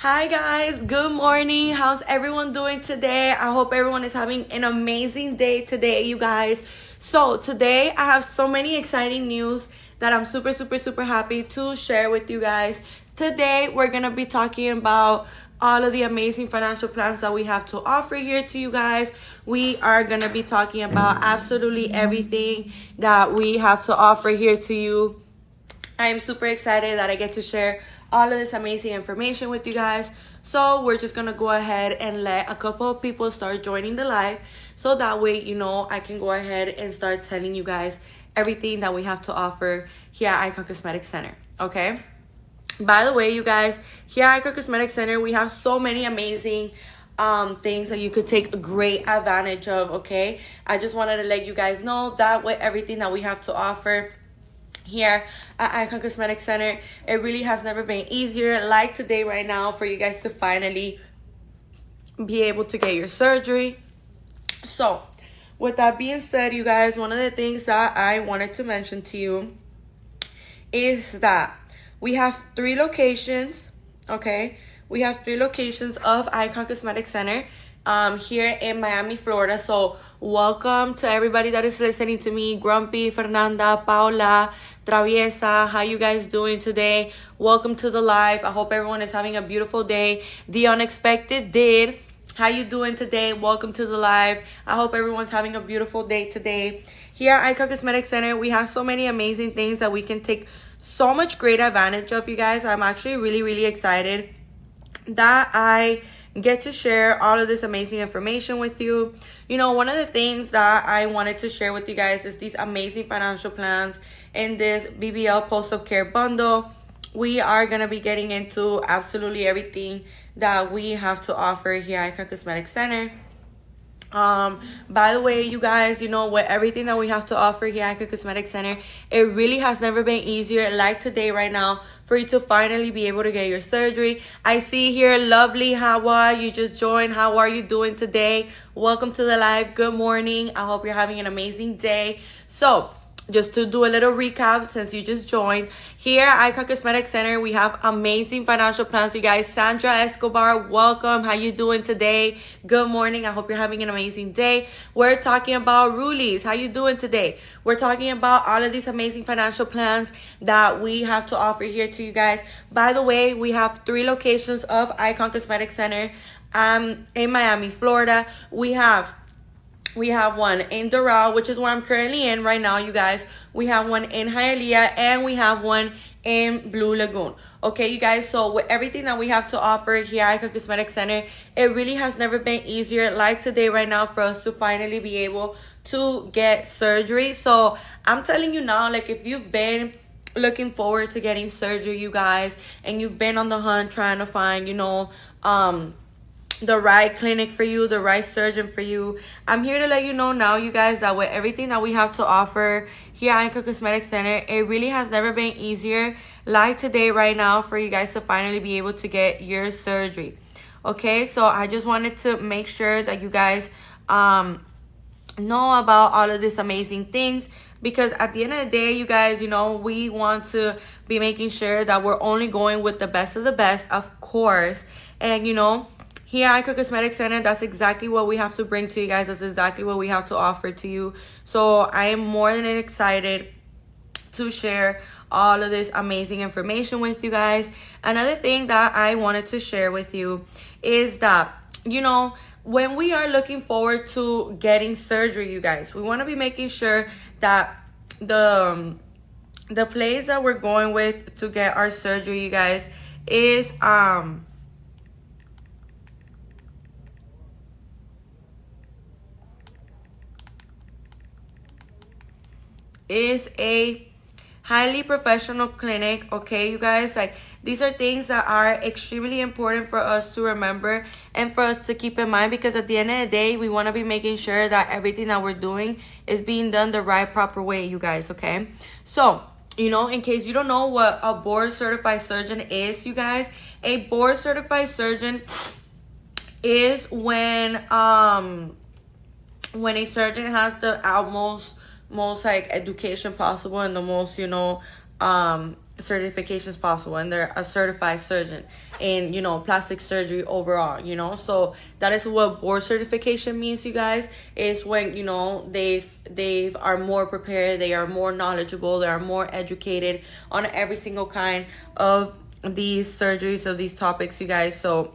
Hi guys, good morning. How's everyone doing today? I hope everyone is having an amazing day today, you guys. So, today I have so many exciting news that I'm super happy to share with you guys. Today, we're going to be talking about all of the amazing financial plans that we have to offer here to you guys. We are going to be talking about absolutely everything that we have to offer here to you. I am super excited that I get to share all of this amazing information with you guys. So we're just gonna go ahead and let a couple of people start joining the live, so that way, I can go ahead and start telling you guys everything that we have to offer here at Icon Cosmetic Center. Okay, by the way, you guys, here at Icon Cosmetic Center, we have so many amazing things that you could take great advantage of. Okay, I just wanted to let you guys know that with everything that we have to offer here at Icon Cosmetic Center, it really has never been easier like today right now for you guys to finally be able to get your surgery. So with that being said, you guys, one of the things that I wanted to mention to you is that we have 3 locations. Okay, we have 3 locations of Icon Cosmetic Center here in Miami, Florida. So welcome to everybody that is listening to me. Grumpy, Fernanda, Paula, Traviesa, how you guys doing today? Welcome to the live. I hope everyone is having a beautiful day. The Unexpected did. How you doing today? Welcome to the live. I hope everyone's having a beautiful day today. Here at Icon Cosmetic Center, we have so many amazing things that we can take so much great advantage of, you guys. I'm actually really excited that I get to share all of this amazing information with you. One of the things that I wanted to share with you guys is these amazing financial plans in this BBL post-op care bundle. We are going to be getting into absolutely everything that we have to offer here at Icon Cosmetic Center. By the way, you guys, with everything that we have to offer here at Icon Cosmetic Center, it really has never been easier like today right now for you to finally be able to get your surgery. I see here lovely Hawa, you just joined. How are you doing today? Welcome to the live. Good morning. I hope you're having an amazing day. So just to do a little recap, since you just joined, here at Icon Cosmetic Center, we have amazing financial plans, you guys. Sandra Escobar, welcome. How you doing today? Good morning. I hope you're having an amazing day. We're talking about Rulies. How you doing today? We're talking about all of these amazing financial plans that we have to offer here to you guys. By the way, we have 3 locations of Icon Cosmetic Center in Miami, Florida. We have one in Doral, which is where I'm currently in right now, you guys. We have one in Hialeah, and we have one in Blue Lagoon. Okay, you guys, so with everything that we have to offer here at Icon Cosmetic Center, it really has never been easier like today right now for us to finally be able to get surgery. So I'm telling you now, like, if you've been looking forward to getting surgery, you guys, and you've been on the hunt trying to find, the right clinic for you, the right surgeon for you, I'm here to let you know now, you guys, that with everything that we have to offer here at Icon Cosmetic Center, it really has never been easier like today right now for you guys to finally be able to get your surgery. Okay, so I just wanted to make sure that you guys know about all of these amazing things, because at the end of the day, you guys, we want to be making sure that we're only going with the best of the best, of course. And here at Icon Cosmetic Center, that's exactly what we have to bring to you guys. That's exactly what we have to offer to you. So I am more than excited to share all of this amazing information with you guys. Another thing that I wanted to share with you is that, when we are looking forward to getting surgery, you guys, we want to be making sure that the place that we're going with to get our surgery, you guys, is a highly professional clinic. Okay, you guys, like, these are things that are extremely important for us to remember and for us to keep in mind, because at the end of the day, we want to be making sure that everything that we're doing is being done the right, proper way, you guys. Okay, so in case you don't know what a board certified surgeon is, you guys, a board certified surgeon is when a surgeon has the utmost most like education possible and the most certifications possible, and they're a certified surgeon in, you know, plastic surgery overall, you know. So that is what board certification means, you guys. Is when, you know, they are more prepared, they are more knowledgeable, they are more educated on every single kind of these surgeries, of these topics, you guys. So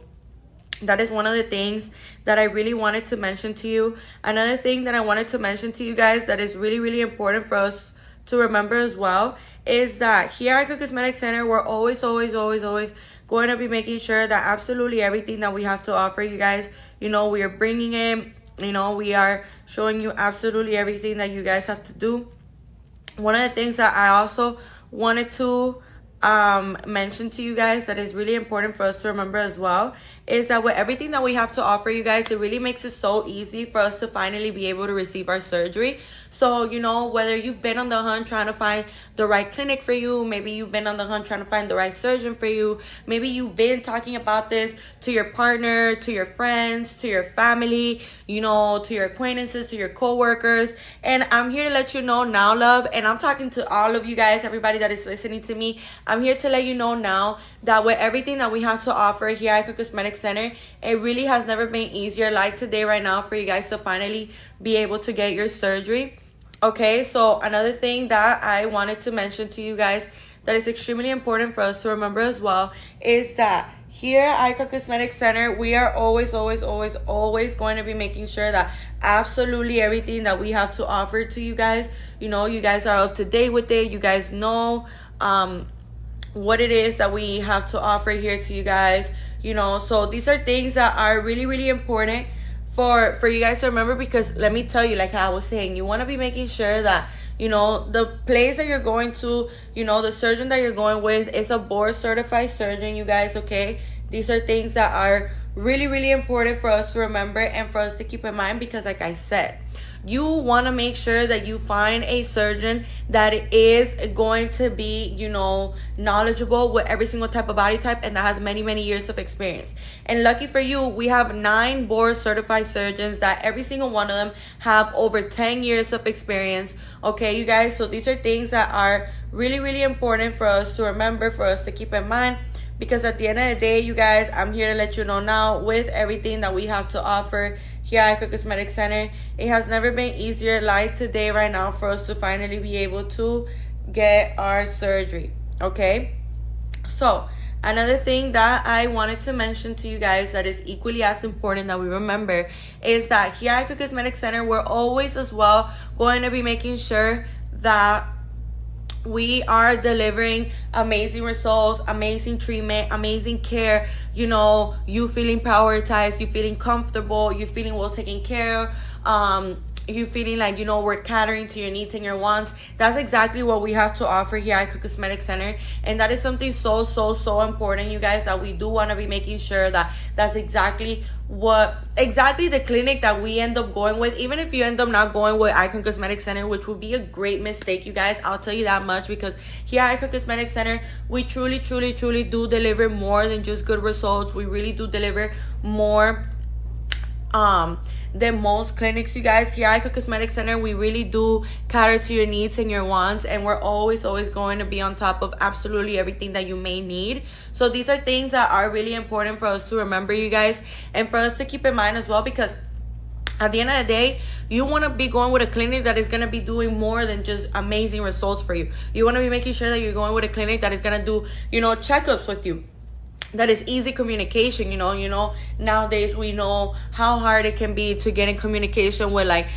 that is one of the things that I really wanted to mention to you. Another thing that I wanted to mention to you guys that is really, really important for us to remember as well is that here at Icon Cosmetic Center, we're always going to be making sure that absolutely everything that we have to offer you guys, you know, we are bringing it, you know, we are showing you absolutely everything that you guys have to do. One of the things that I also wanted to mention to you guys that is really important for us to remember as well is that with everything that we have to offer you guys, it really makes it so easy for us to finally be able to receive our surgery. So, you know, whether you've been on the hunt trying to find the right clinic for you, maybe you've been on the hunt trying to find the right surgeon for you, maybe you've been talking about this to your partner, to your friends, to your family, you know, to your acquaintances, to your co-workers, and I'm here to let you know now, love, and I'm talking to all of you guys, everybody that is listening to me. I'm here to let you know now that with everything that we have to offer here at Icon Cosmetic Center, it really has never been easier like today right now for you guys to finally be able to get your surgery. Okay, so another thing that I wanted to mention to you guys that is extremely important for us to remember as well is that here at Icon Cosmetic Center, we are always going to be making sure that absolutely everything that we have to offer to you guys, you know, you guys are up to date with it. You guys know what it is that we have to offer here to you guys, you know. So these are things that are really important for you guys to remember, because let me tell you, like I was saying, you want to be making sure that, you know, the place that you're going to, you know, the surgeon that you're going with is a board certified surgeon, you guys. Okay, these are things that are really important for us to remember and for us to keep in mind, because like I said, you want to make sure that you find a surgeon that is going to be, you know, knowledgeable with every single type of body type and that has many years of experience. And lucky for you, we have 9 board certified surgeons that every single one of them have over 10 years of experience. Okay, you guys, so these are things that are really important for us to remember, for us to keep in mind. Because at the end of the day, you guys, I'm here to let you know now, with everything that we have to offer here at Icon Cosmetic Center, it has never been easier like today right now for us to finally be able to get our surgery. Okay, so another thing that I wanted to mention to you guys that is equally as important that we remember is that here at Icon Cosmetic Center, we're always as well going to be making sure that we are delivering amazing results, amazing treatment, amazing care. You know, you feeling prioritized, you feeling comfortable, you feeling well taken care of. You feeling like, you know, we're catering to your needs and your wants. That's exactly what we have to offer here at Cosmetic Center, and that is something so important, you guys, that we do want to be making sure that that's exactly the clinic that we end up going with. Even if you end up not going with Icon Cosmetic Center, which would be a great mistake, you guys, I'll tell you that much, because here at Icon Cosmetic Center, we truly do deliver more than just good results. We really do deliver more than most clinics, you guys. Here at Icon Cosmetic Center, we really do cater to your needs and your wants, and we're always going to be on top of absolutely everything that you may need. So these are things that are really important for us to remember, you guys, and for us to keep in mind as well, because at the end of the day, you want to be going with a clinic that is going to be doing more than just amazing results for you. You want to be making sure that you're going with a clinic that is going to do, you know, checkups with you, that is easy communication. You know, nowadays we know how hard it can be to get in communication with like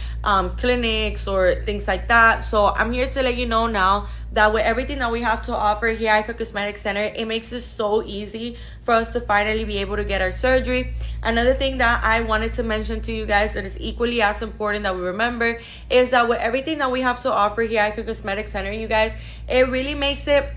clinics or things like that. So I'm here to let you know now that with everything that we have to offer here at Icon Cosmetic Center, it makes it so easy for us to finally be able to get our surgery. Another thing that I wanted to mention to you guys that is equally as important that we remember is that with everything that we have to offer here at Icon Cosmetic Center, you guys, it really makes it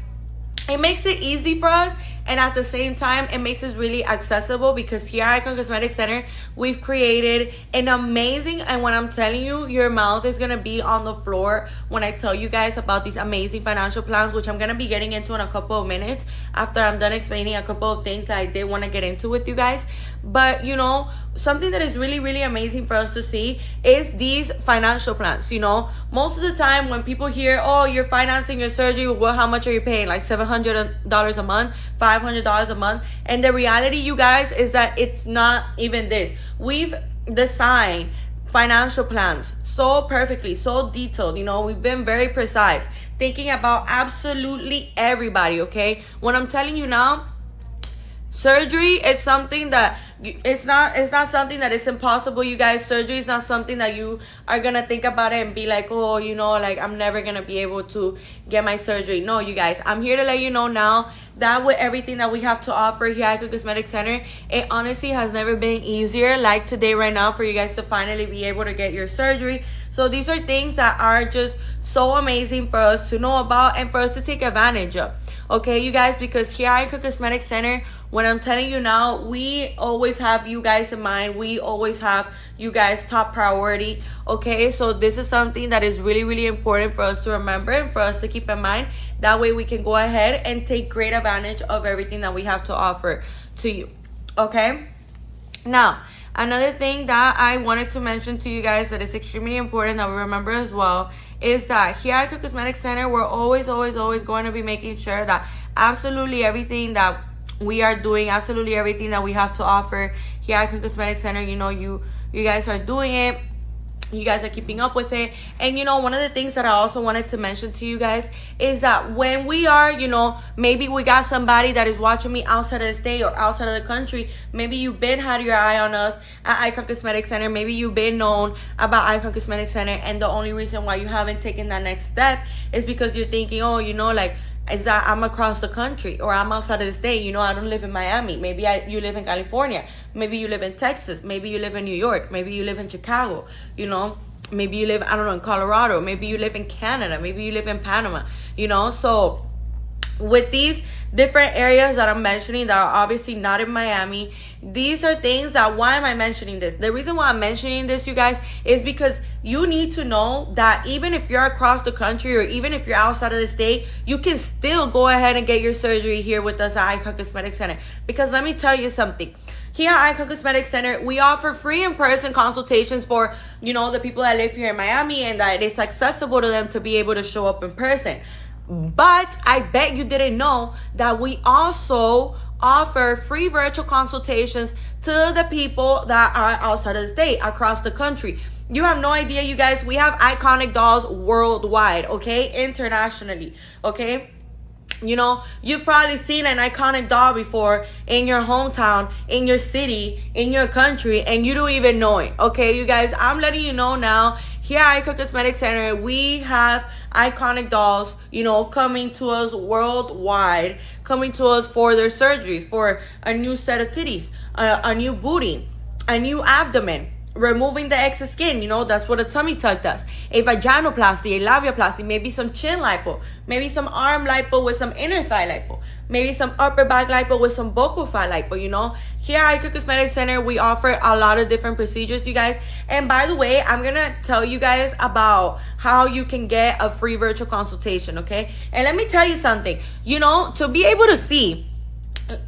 easy for us, and at the same time it makes it really accessible, because here at Icon Cosmetic Center we've created an amazing, and when I'm telling you, your mouth is gonna be on the floor when I tell you guys about these amazing financial plans, which I'm gonna be getting into in a couple of minutes after I'm done explaining a couple of things that I did want to get into with you guys. But you know, something that is really, really amazing for us to see is these financial plans. You know, most of the time when people hear, oh, you're financing your surgery, well, how much are you paying? Like $700 a month, $500 a month. And the reality, you guys, is that it's not even this. We've designed financial plans so perfectly, so detailed. You know, we've been very precise, thinking about absolutely everybody. Okay, what I'm telling you now, surgery is something that it's not something that is impossible, you guys. Surgery is not something that you are gonna think about it and be like, oh, you know, like I'm never gonna be able to get my surgery. No, you guys, I'm here to let you know now that with everything that we have to offer here at Icon Cosmetic Center, it honestly has never been easier like today right now for you guys to finally be able to get your surgery. So these are things that are just so amazing for us to know about and for us to take advantage of. Okay, you guys, because here at Icon Cosmetic Center, when I'm telling you now, we always have you guys in mind. We always have you guys top priority. Okay, so this is something that is really, really important for us to remember and for us to keep in mind. That way we can go ahead and take great advantage of everything that we have to offer to you. Okay, now another thing that I wanted to mention to you guys that is extremely important that we remember as well is that here at Icon Cosmetic Center, we're always going to be making sure that absolutely everything that we are doing, absolutely everything that we have to offer here at Icon Cosmetic Center, you know, you guys are doing it. You guys are keeping up with it. And you know, one of the things that I also wanted to mention to you guys is that when we are, you know, maybe we got somebody that is watching me outside of the state or outside of the country. Maybe you've been had your eye on us at Icon Cosmetic Center. Maybe you've been known about Icon Cosmetic Center, and the only reason why you haven't taken that next step is because you're thinking, oh, you know, like, is that I'm across the country or I'm outside of the state. You know, I don't live in Miami. Maybe you live in California. Maybe you live in Texas. Maybe you live in New York. Maybe you live in Chicago. You know, maybe you live, I don't know, in Colorado. Maybe you live in Canada. Maybe you live in Panama. You know, so with these different areas that I'm mentioning that are obviously not in Miami, these are things that, why am I mentioning this? The reason why I'm mentioning this, you guys, is because you need to know that even if you're across the country or even if you're outside of the state, you can still go ahead and get your surgery here with us at Icon Cosmetic Center. Because let me tell you something. Here at Icon Cosmetic Center, we offer free in-person consultations for, you know, the people that live here in Miami, and that it's accessible to them to be able to show up in person. But I bet you didn't know that we also offer free virtual consultations to the people that are outside of the state, across the country. You have no idea, you guys. We have iconic dolls worldwide, okay? Internationally, okay? You know, you've probably seen an iconic doll before in your hometown, in your city, in your country, and you don't even know it. Okay, you guys, I'm letting you know now. Here at Icon Cosmetic Center, we have iconic dolls, you know, coming to us worldwide, coming to us for their surgeries, for a new set of titties, a new booty, a new abdomen, removing the excess skin. You know, that's what a tummy tuck does. A vaginoplasty, a labiaplasty, maybe some chin lipo, maybe some arm lipo with some inner thigh lipo, maybe some upper back lipo with some buccal fat lipo. You know, here at Icon Cosmetic Center, we offer a lot of different procedures, you guys. And by the way, I'm gonna tell you guys about how you can get a free virtual consultation, okay? And let me tell you something, you know, to be able to see,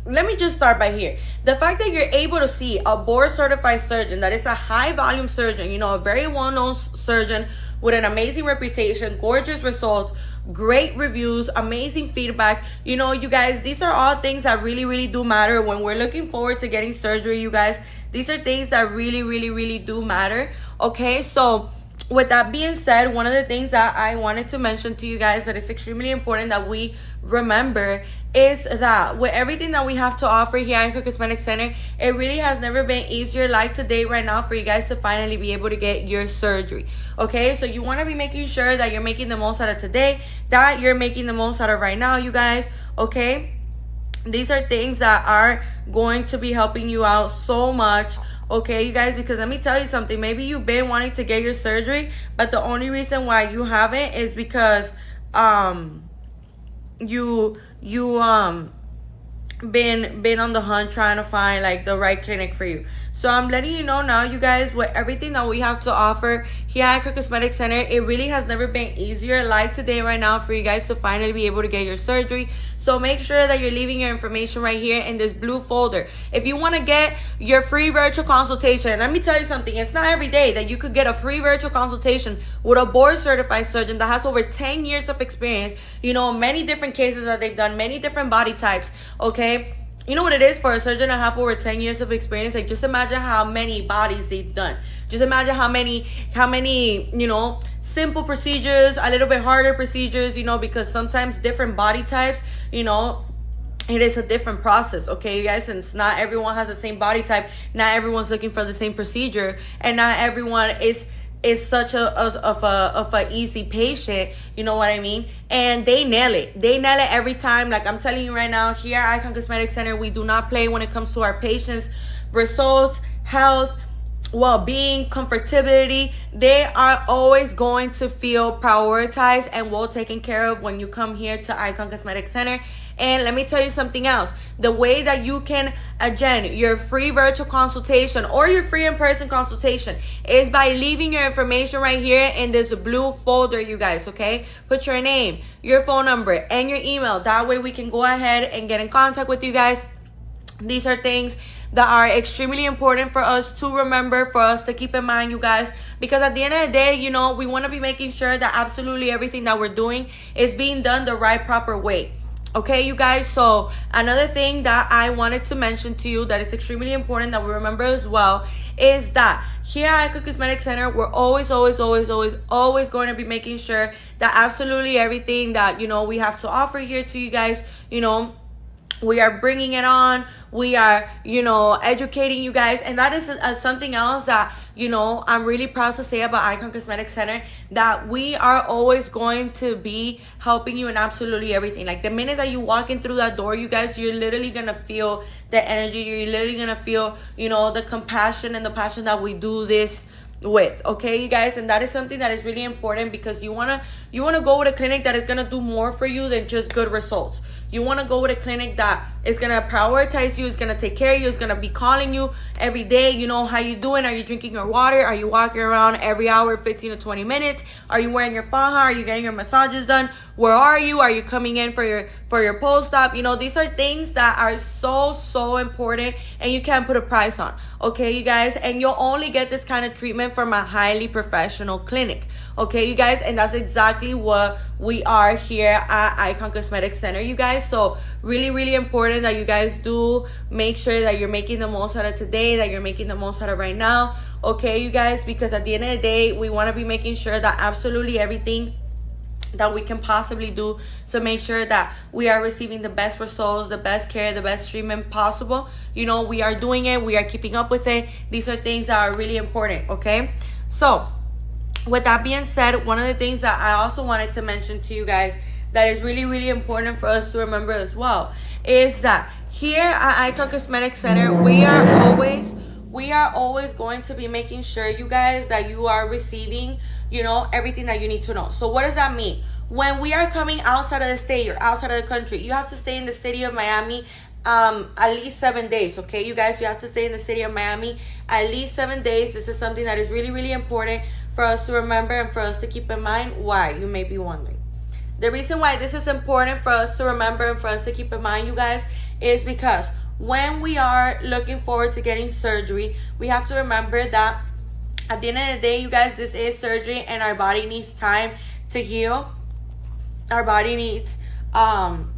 let me just start by here. The fact that you're able to see a board certified surgeon that is a high volume surgeon, you know, a very well-known surgeon with an amazing reputation, gorgeous results, great reviews, amazing feedback. You know, you guys, these are all things that really, really do matter when we're looking forward to getting surgery, you guys. These are things that really, really, really do matter. Okay, so with that being said, one of the things that I wanted to mention to you guys that is extremely important that we remember is that with everything that we have to offer here at Icon Cosmetic Center, it really has never been easier like today right now for you guys to finally be able to get your surgery. Okay, so you want to be making sure that you're making the most out of today, that you're making the most out of right now, you guys. Okay, these are things that are going to be helping you out so much. Okay, you guys, because let me tell you something. Maybe you've been wanting to get your surgery, but the only reason why you haven't is because you been on the hunt trying to find like the right clinic for you. So I'm letting you know now, you guys, with everything that we have to offer here at Icon Cosmetic Center, it really has never been easier like today right now for you guys to finally be able to get your surgery. So make sure that you're leaving your information right here in this blue folder. If you want to get your free virtual consultation, and let me tell you something, it's not every day that you could get a free virtual consultation with a board certified surgeon that has over 10 years of experience, you know, many different cases that they've done, many different body types, okay? You know what it is for a surgeon to have over 10 years of experience? Like, just imagine how many bodies they've done. Just imagine how many, you know, simple procedures, a little bit harder procedures, you know, because sometimes different body types, you know, it is a different process, okay, you guys? Since not everyone has the same body type, not everyone's looking for the same procedure, and not everyone is such a easy patient, you know what I mean? And they nail it every time. Like, I'm telling you right now, here at Icon Cosmetic Center, we do not play when it comes to our patients' results, health, well-being, comfortability. They are always going to feel prioritized and well taken care of when you come here to Icon Cosmetic Center. And let me tell you something else. The way that you can agenda your free virtual consultation or your free in-person consultation is by leaving your information right here in this blue folder, you guys, okay? Put your name, your phone number, and your email. That way we can go ahead and get in contact with you guys. These are things that are extremely important for us to remember, for us to keep in mind, you guys, because at the end of the day, you know, we want to be making sure that absolutely everything that we're doing is being done the right, proper way. Okay, you guys, so another thing that I wanted to mention to you that is extremely important that we remember as well is that here at Icon Cosmetic Center, we're always going to be making sure that absolutely everything that, you know, we have to offer here to you guys, you know, we are bringing it on. We are, you know, educating you guys. And that is something else that, you know, I'm really proud to say about Icon Cosmetic Center, that we are always going to be helping you in absolutely everything. Like, the minute that you walk in through that door, you guys, you're literally going to feel the energy. You're literally going to feel, you know, the compassion and the passion that we do this with, okay, you guys? And that is something that is really important, because you want to go with a clinic that is going to do more for you than just good results. You want to go with a clinic that is going to prioritize you, is going to take care of you, is going to be calling you every day, you know, how you doing? Are you drinking your water? Are you walking around every hour, 15 to 20 minutes? Are you wearing your faja? Are you getting your massages done? Where are you? Are you coming in for your post-op? You know, these are things that are so important, and you can't put a price on, okay, you guys? And you'll only get this kind of treatment from a highly professional clinic, okay, you guys? And that's exactly what we are here at Icon Cosmetic Center, you guys. So really important that you guys do make sure that you're making the most out of today, that you're making the most out of right now, okay, you guys? Because at the end of the day, we want to be making sure that absolutely everything that we can possibly do to make sure that we are receiving the best results, the best care, the best treatment possible. You know, we are doing it, we are keeping up with it. These are things that are really important, okay? So with that being said, one of the things that I also wanted to mention to you guys that is really important for us to remember as well is that here at Icon Cosmetic Center, we are always going to be making sure, you guys, that you are receiving, you know, everything that you need to know. So what does that mean? When we are coming outside of the state or outside of the country, you have to stay in the city of Miami at least 7 days, okay, you guys? You have to stay in the city of Miami at least 7 days. This is something that is really important for us to remember and for us to keep in mind. Why, you may be wondering. The reason why this is important for us to remember and for us to keep in mind, you guys, is because when we are looking forward to getting surgery, we have to remember that at the end of the day, you guys, this is surgery, and our body needs time to heal. Our body needs time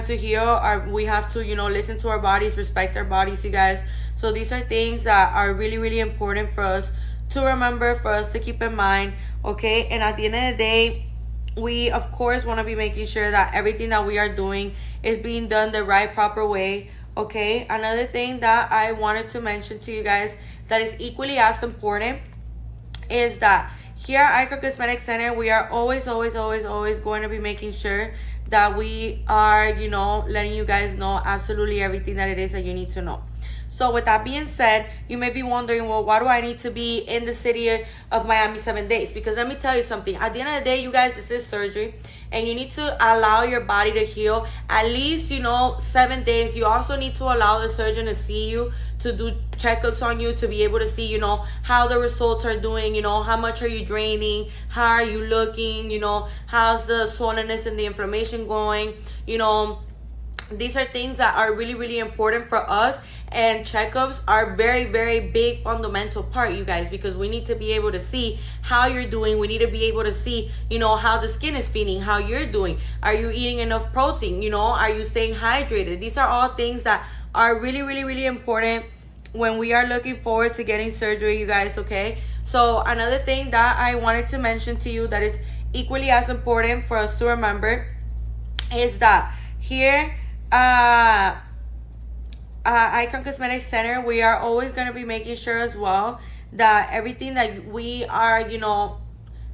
to heal. We have to, you know, listen to our bodies, respect our bodies, you guys. So these are things that are really important for us to remember, for us to keep in mind, okay? And at the end of the day, we of course want to be making sure that everything that we are doing is being done the right, proper way, okay? Another thing that I wanted to mention to you guys that is equally as important is that here at Icon Cosmetic Center, we are always going to be making sure that we are, you know, letting you guys know absolutely everything that it is that you need to know. So with that being said, you may be wondering, well, why do I need to be in the city of Miami 7 days? Because let me tell you something. At the end of the day, you guys, this is surgery. And you need to allow your body to heal at least, 7 days. You also need to allow the surgeon to see you, to do checkups on you, to be able to see, how the results are doing, how much are you draining, how are you looking, how's the swollenness and the inflammation going, These are things that are really, really important for us, and checkups are very, very big fundamental part, you guys, because we need to be able to see how you're doing. We need to be able to see, how the skin is feeling, how you're doing. Are you eating enough protein? Are you staying hydrated? These are all things that are really, really, really important when we are looking forward to getting surgery, you guys, okay? So another thing that I wanted to mention to you that is equally as important for us to remember is that here, Icon Cosmetic Center, we are always going to be making sure as well that everything that we are,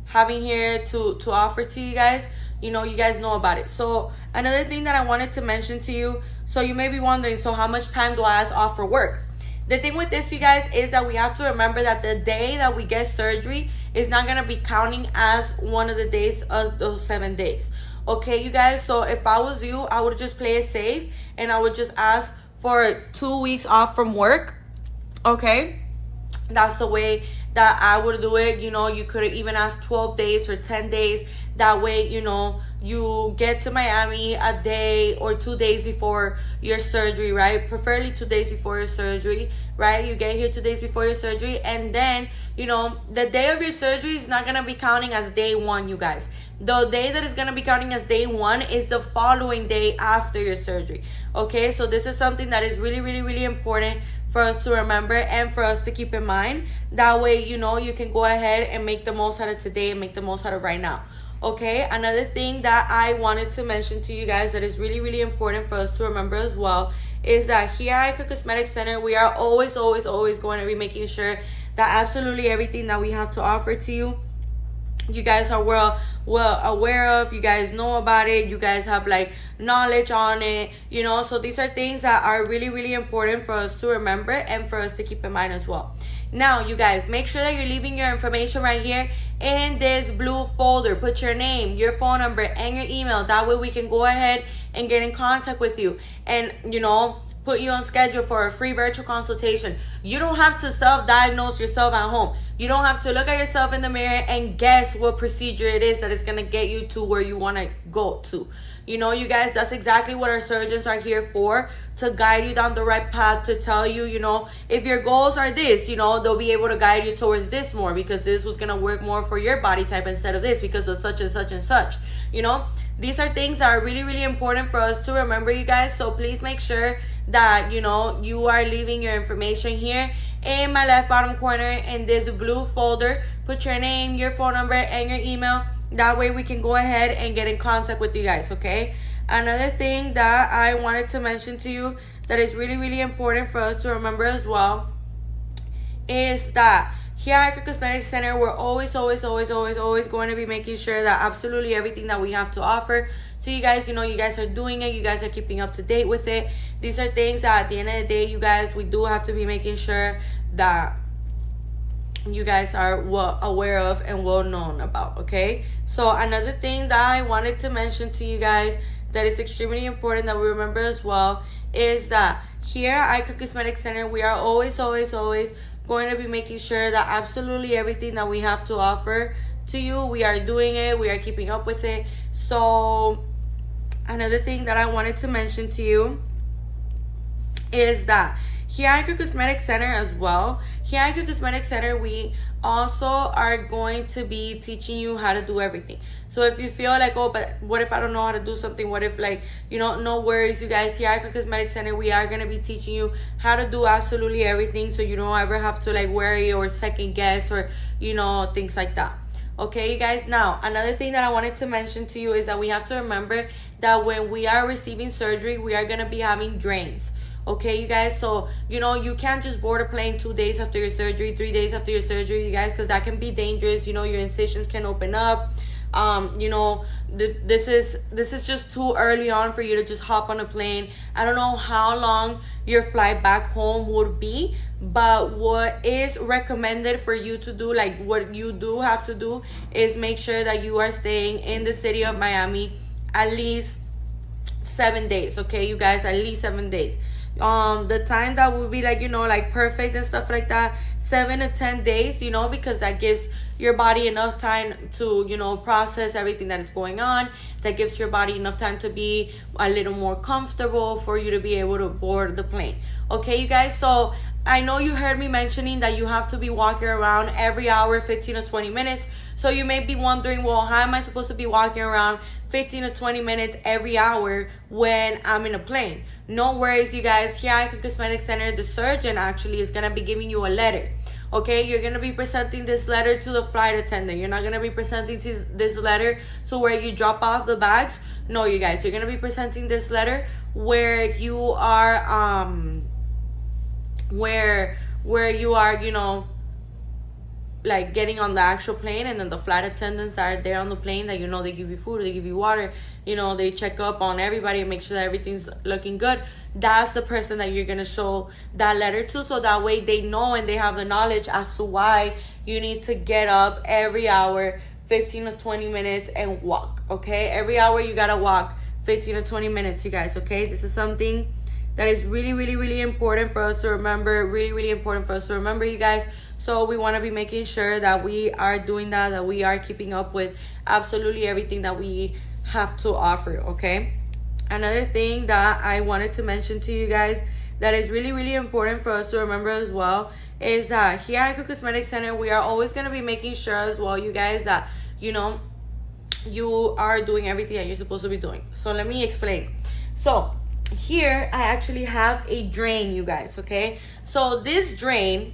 having here to offer to you guys, you guys know about it. So another thing that I wanted to mention to you, so you may be wondering, so how much time do I off for work? The thing with this, you guys, is that we have to remember that the day that we get surgery is not going to be counting as one of the days of those 7 days. Okay, you guys, so if I was you, I would just play it safe and I would just ask for 2 weeks off from work. Okay, that's the way that I would do it. You could even ask 12 days or 10 days. That way, you get to Miami a day or 2 days before your surgery, right? Preferably 2 days before your surgery, right? You get here 2 days before your surgery, and then, the day of your surgery is not going to be counting as day one, you guys. The day that is going to be counting as day one is the following day after your surgery. Okay, so this is something that is really, really, really important for us to remember and for us to keep in mind. That way, you can go ahead and make the most out of today and make the most out of right now. Okay, another thing that I wanted to mention to you guys that is really, really important for us to remember as well is that here at Icon Cosmetic Center, we are always, always, always going to be making sure that absolutely everything that we have to offer to you, you guys are well aware of, you guys know about it, you guys have knowledge on it, so these are things that are really, really important for us to remember and for us to keep in mind as well. Now, you guys, make sure that you're leaving your information right here in this blue folder. Put your name, your phone number, and your email. That way we can go ahead and get in contact with you and, put you on schedule for a free virtual consultation. You don't have to self-diagnose yourself at home. You don't have to look at yourself in the mirror and guess what procedure it is that is going to get you to where you want to go to. You guys, that's exactly what our surgeons are here for, to guide you down the right path, to tell you, if your goals are this, they'll be able to guide you towards this more because this was going to work more for your body type instead of this because of such and such and such. These are things that are really, really important for us to remember, you guys. So please make sure that, you are leaving your information here in my left bottom corner in this blue folder. Put your name, your phone number, and your email. That way we can go ahead and get in contact with you guys, okay? Another thing that I wanted to mention to you that is really, really important for us to remember as well is that here at Icon Cosmetic Center, we're always, always, always, always, always going to be making sure that absolutely everything that we have to offer to you guys, you guys are doing it. You guys are keeping up to date with it. These are things that at the end of the day, you guys, we do have to be making sure that you guys are well aware of and well known about, okay? So another thing that I wanted to mention to you guys that is extremely important that we remember as well is that here at Icon Cosmetic Center, we are always, always, always going to be making sure that absolutely everything that we have to offer to you, we are doing it, we are keeping up with it. So another thing that I wanted to mention to you is that here at Icon Cosmetic Center as well, here at Icon Cosmetic Center, we also are going to be teaching you how to do everything. So if you feel like, oh, but what if I don't know how to do something? What if no worries, you guys. Here at Icon Cosmetic Center, we are going to be teaching you how to do absolutely everything, so you don't ever have to worry or second guess or, things like that. Okay, you guys. Now, another thing that I wanted to mention to you is that we have to remember that when we are receiving surgery, we are going to be having drains. Okay, you guys, so you can't just board a plane 2 days after your surgery, 3 days after your surgery, you guys, because that can be dangerous. Your incisions can open up, You know, this is just too early on for you to just hop on a plane. I don't know how long your flight back home would be, but what is recommended for you to do, like what you do have to do, is make sure that you are staying in the city of Miami at least 7 days. Okay, you guys, at least 7 days. The time that would be, like, you know, like perfect and stuff like that, 7 to 10 days, you know, because that gives your body enough time to, you know, process everything that is going on. That gives your body enough time to be a little more comfortable for you to be able to board the plane. Okay, you guys, so I know you heard me mentioning that you have to be walking around every hour, 15 to 20 minutes. So you may be wondering, well, how am I supposed to be walking around 15 to 20 minutes every hour when I'm in a plane? No worries, you guys. Here at Icon Cosmetic Center, the surgeon actually is going to be giving you a letter. Okay, you're going to be presenting this letter to the flight attendant. You're not going to be presenting this letter to where you drop off the bags. No, you guys, you're going to be presenting this letter where you are, where you are, you know, like getting on the actual plane, and then the flight attendants are there on the plane, that, you know, they give you food, they give you water, you know, they check up on everybody and make sure that everything's looking good. That's the person that you're gonna show that letter to, so that way they know and they have the knowledge as to why you need to get up every hour 15 to 20 minutes and walk. Okay, every hour you gotta walk 15 to 20 minutes, you guys. Okay, this is something that is really, really, really important for us to remember. Really, really important for us to remember, you guys. So we want to be making sure that we are doing that we are keeping up with absolutely everything that we have to offer, okay? Another thing that I wanted to mention to you guys that is really, really important for us to remember as well is that here at Icon Cosmetic Center, we are always going to be making sure as well, you guys, that, you know, you are doing everything that you're supposed to be doing. So let me explain. So here I actually have a drain, you guys, okay? So this drain,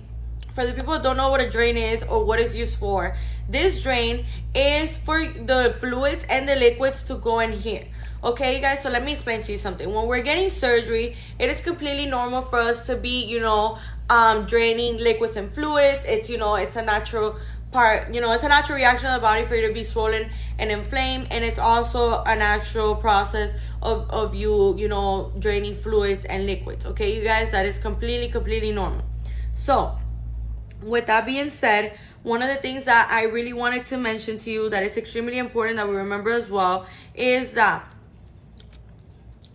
for the people who don't know what a drain is or what it's used for, this drain is for the fluids and the liquids to go in here. Okay, you guys, so let me explain to you something. When we're getting surgery, it is completely normal for us to be, you know, draining liquids and fluids. It's, you know, it's a natural part, you know, it's a natural reaction of the body for you to be swollen and inflamed, and it's also a natural process of you, you know, draining fluids and liquids. Okay, you guys, that is completely normal. So with that being said, one of the things that I really wanted to mention to you that is extremely important that we remember as well is that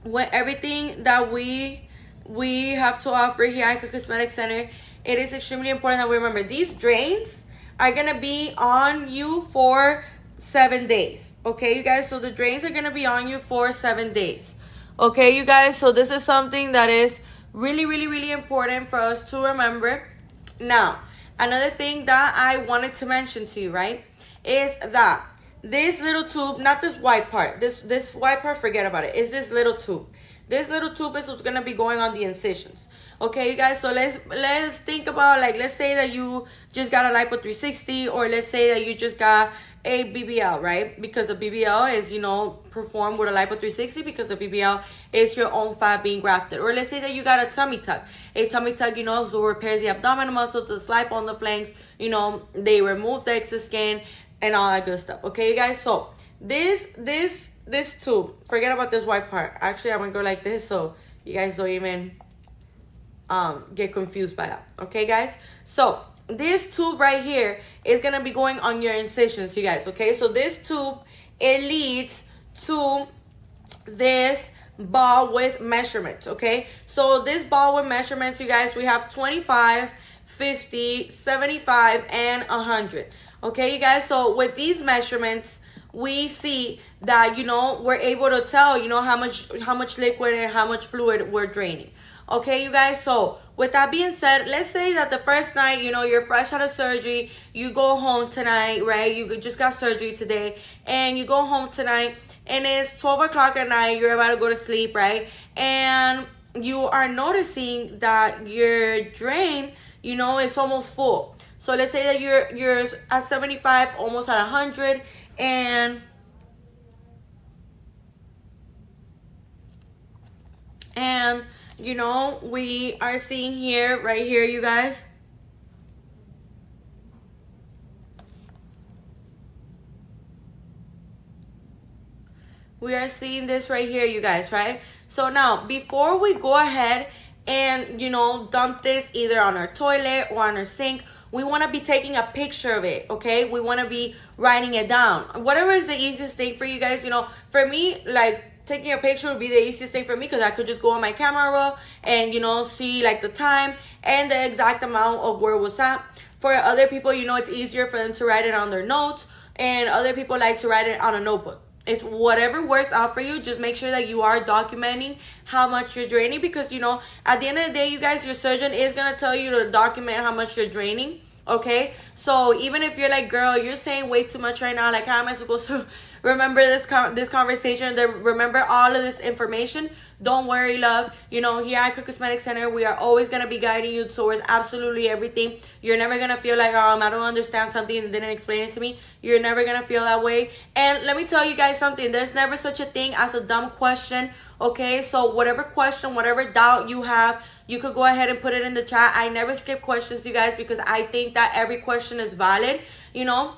when everything that we have to offer here at Icon Cosmetic Center, it is extremely important that we remember these drains are gonna be on you for 7 days. Okay, you guys, so the drains are gonna be on you for 7 days. Okay, you guys, so this is something that is really important for us to remember. Now, another thing that I wanted to mention to you, right, is that this little tube, not this white part, this white part, forget about it, is this little tube. This little tube is what's gonna be going on the incisions. Okay, you guys, so let's think about, like, let's say that you just got a Lipo 360, or let's say that you just got a BBL, right? Because a BBL is, you know, performed with a Lipo 360 because the BBL is your own fat being grafted. Or let's say that you got a tummy tuck. A tummy tuck, you know, so repairs the abdominal muscle, the lipo on the flanks, you know, they remove the excess skin and all that good stuff. Okay, you guys, so this tube, forget about this white part. Actually, I'm gonna go like this so you guys don't even get confused by that. Okay, guys, so this tube right here is gonna be going on your incisions, you guys. Okay, so this tube, it leads to this ball with measurements. Okay, so this ball with measurements, you guys, we have 25, 50, 75, and 100. Okay, you guys, so with these measurements, we see that, you know, we're able to tell, you know, how much liquid and how much fluid we're draining. Okay, you guys, so with that being said, let's say that the first night, you know, you're fresh out of surgery, you go home tonight, right? You just got surgery today, and you go home tonight, and it's 12 o'clock at night, you're about to go to sleep, right? And you are noticing that your drain, you know, is almost full. So let's say that you're at 75, almost at 100, and you know, we are seeing here, right here, you guys, We are seeing this right here, you guys, right? So now, before we go ahead and, you know, dump this either on our toilet or on our sink, we want to be taking a picture of it, okay? We want to be writing it down. Whatever is the easiest thing for you guys, you know. For me, like, taking a picture would be the easiest thing for me because I could just go on my camera roll and, you know, see, like, the time and the exact amount of where it was at. For other people, you know, it's easier for them to write it on their notes, and other people like to write it on a notebook. It's whatever works out for you. Just make sure that you are documenting how much you're draining, because, you know, at the end of the day, you guys, your surgeon is going to tell you to document how much you're draining, okay? So even if you're like, girl, you're saying way too much right now, like, how am I supposed to remember this conversation, remember all of this information? Don't worry, love. You know, here at Icon Cosmetic Center, we are always going to be guiding you towards absolutely everything. You're never going to feel like, I don't understand something and didn't explain it to me. You're never going to feel that way. And let me tell you guys something. There's never such a thing as a dumb question, okay? So whatever question, whatever doubt you have, you could go ahead and put it in the chat. I never skip questions, you guys, because I think that every question is valid, you know?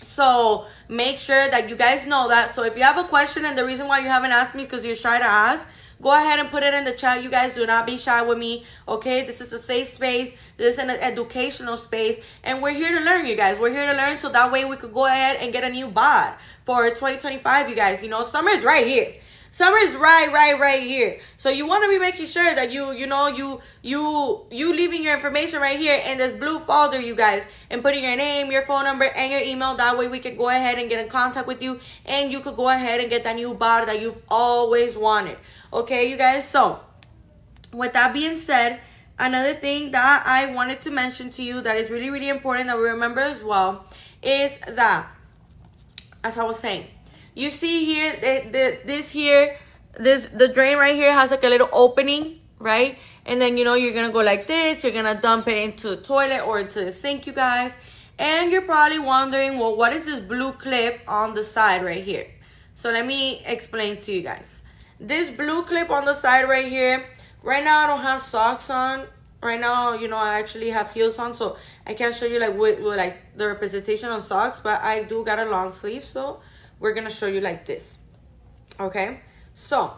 So make sure that you guys know that. So if you have a question and the reason why you haven't asked me is because you're shy to ask, go ahead and put it in the chat. You guys, do not be shy with me, okay? This is a safe space. This is an educational space. And we're here to learn, you guys. We're here to learn so that way we could go ahead and get a new bod for 2025, you guys. You know, summer is right here. Summer is right here. So you want to be making sure that you leaving your information right here in this blue folder, you guys, and putting your name, your phone number, and your email. That way we can go ahead and get in contact with you, and you could go ahead and get that new bod that you've always wanted. Okay, you guys? So with that being said, another thing that I wanted to mention to you that is really, really important that we remember as well is that, as I was saying, you see here, the drain right here has like a little opening, right? And then, you know, you're going to go like this. You're going to dump it into the toilet or into the sink, you guys. And you're probably wondering, well, what is this blue clip on the side right here? So let me explain to you guys. This blue clip on the side right here, right now I don't have socks on. Right now, you know, I actually have heels on, so I can't show you like with like the representation on socks, but I do got a long sleeve, so we're gonna show you like this. Okay, so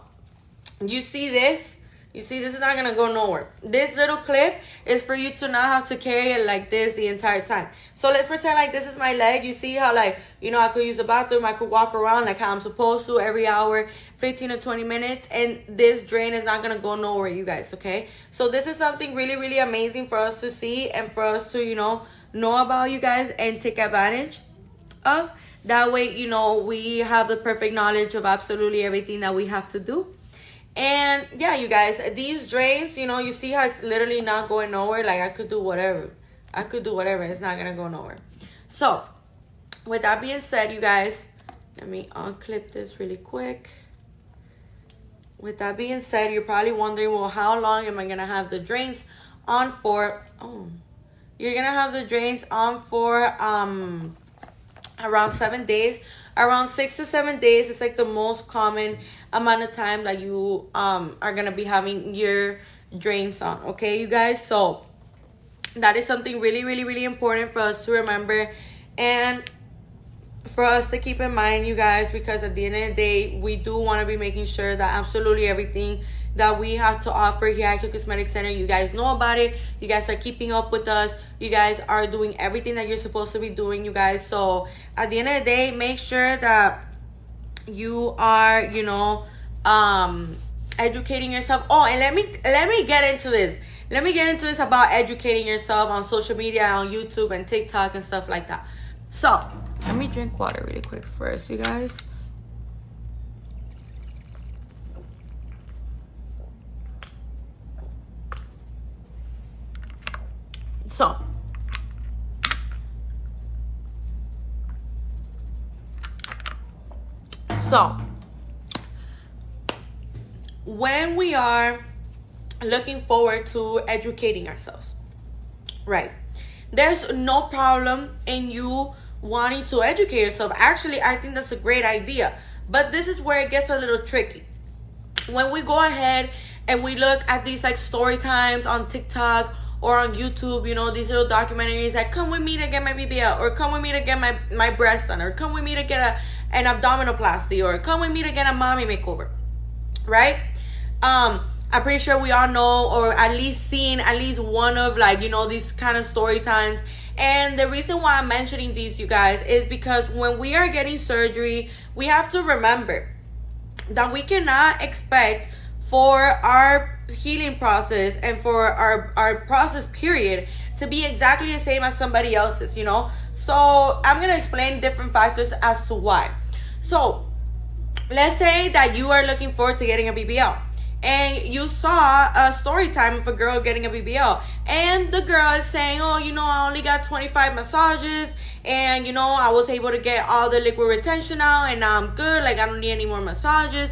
you see this this is not gonna go nowhere. This little clip is for you to not have to carry it like this the entire time. So let's pretend like this is my leg. You see how, like, you know, I could use the bathroom, I could walk around like how I'm supposed to every hour, 15 to 20 minutes, and this drain is not gonna go nowhere, you guys. Okay, so this is something really, really amazing for us to see and for us to, you know about, you guys, and take advantage of. That way, you know, we have the perfect knowledge of absolutely everything that we have to do. And yeah, you guys, these drains, you know, you see how it's literally not going nowhere. Like, I could do whatever. It's not gonna go nowhere. So with that being said, you guys, let me unclip this really quick. With that being said, you're probably wondering, well, how long am I gonna have the drains on for? You're gonna have the drains on for around 7 days. Around 6 to 7 days is like the most common amount of time that you are gonna be having your drains on, okay, you guys? So that is something really, really, really important for us to remember and for us to keep in mind, you guys, because at the end of the day, we do want to be making sure that absolutely everything that we have to offer here at Icon Cosmetic Center, you guys know about it. You guys are keeping up with us. You guys are doing everything that you're supposed to be doing, you guys. So at the end of the day, make sure that you are, you know, educating yourself. Oh, and let me get into this. Let me get into this about educating yourself on social media, on YouTube and TikTok and stuff like that. So let me drink water really quick first, you guys. So when we are looking forward to educating ourselves, right, there's no problem in you wanting to educate yourself. Actually, I think that's a great idea, but this is where it gets a little tricky. When we go ahead and we look at these like story times on TikTok or on YouTube, you know, these little documentaries like, come with me to get my BBL, or come with me to get my breast done, or come with me to get an abdominoplasty, or come with me to get a mommy makeover, right? I'm pretty sure we all know, or at least seen at least one of, like, you know, these kind of story times. And the reason why I'm mentioning these, you guys, is because when we are getting surgery, we have to remember that we cannot expect for our healing process and for our process period to be exactly the same as somebody else's, you know. So I'm gonna explain different factors as to why. So let's say that you are looking forward to getting a BBL, and you saw a story time of a girl getting a BBL, and the girl is saying, oh, you know, I only got 25 massages, and, you know, I was able to get all the liquid retention out, and now I'm good, like, I don't need any more massages.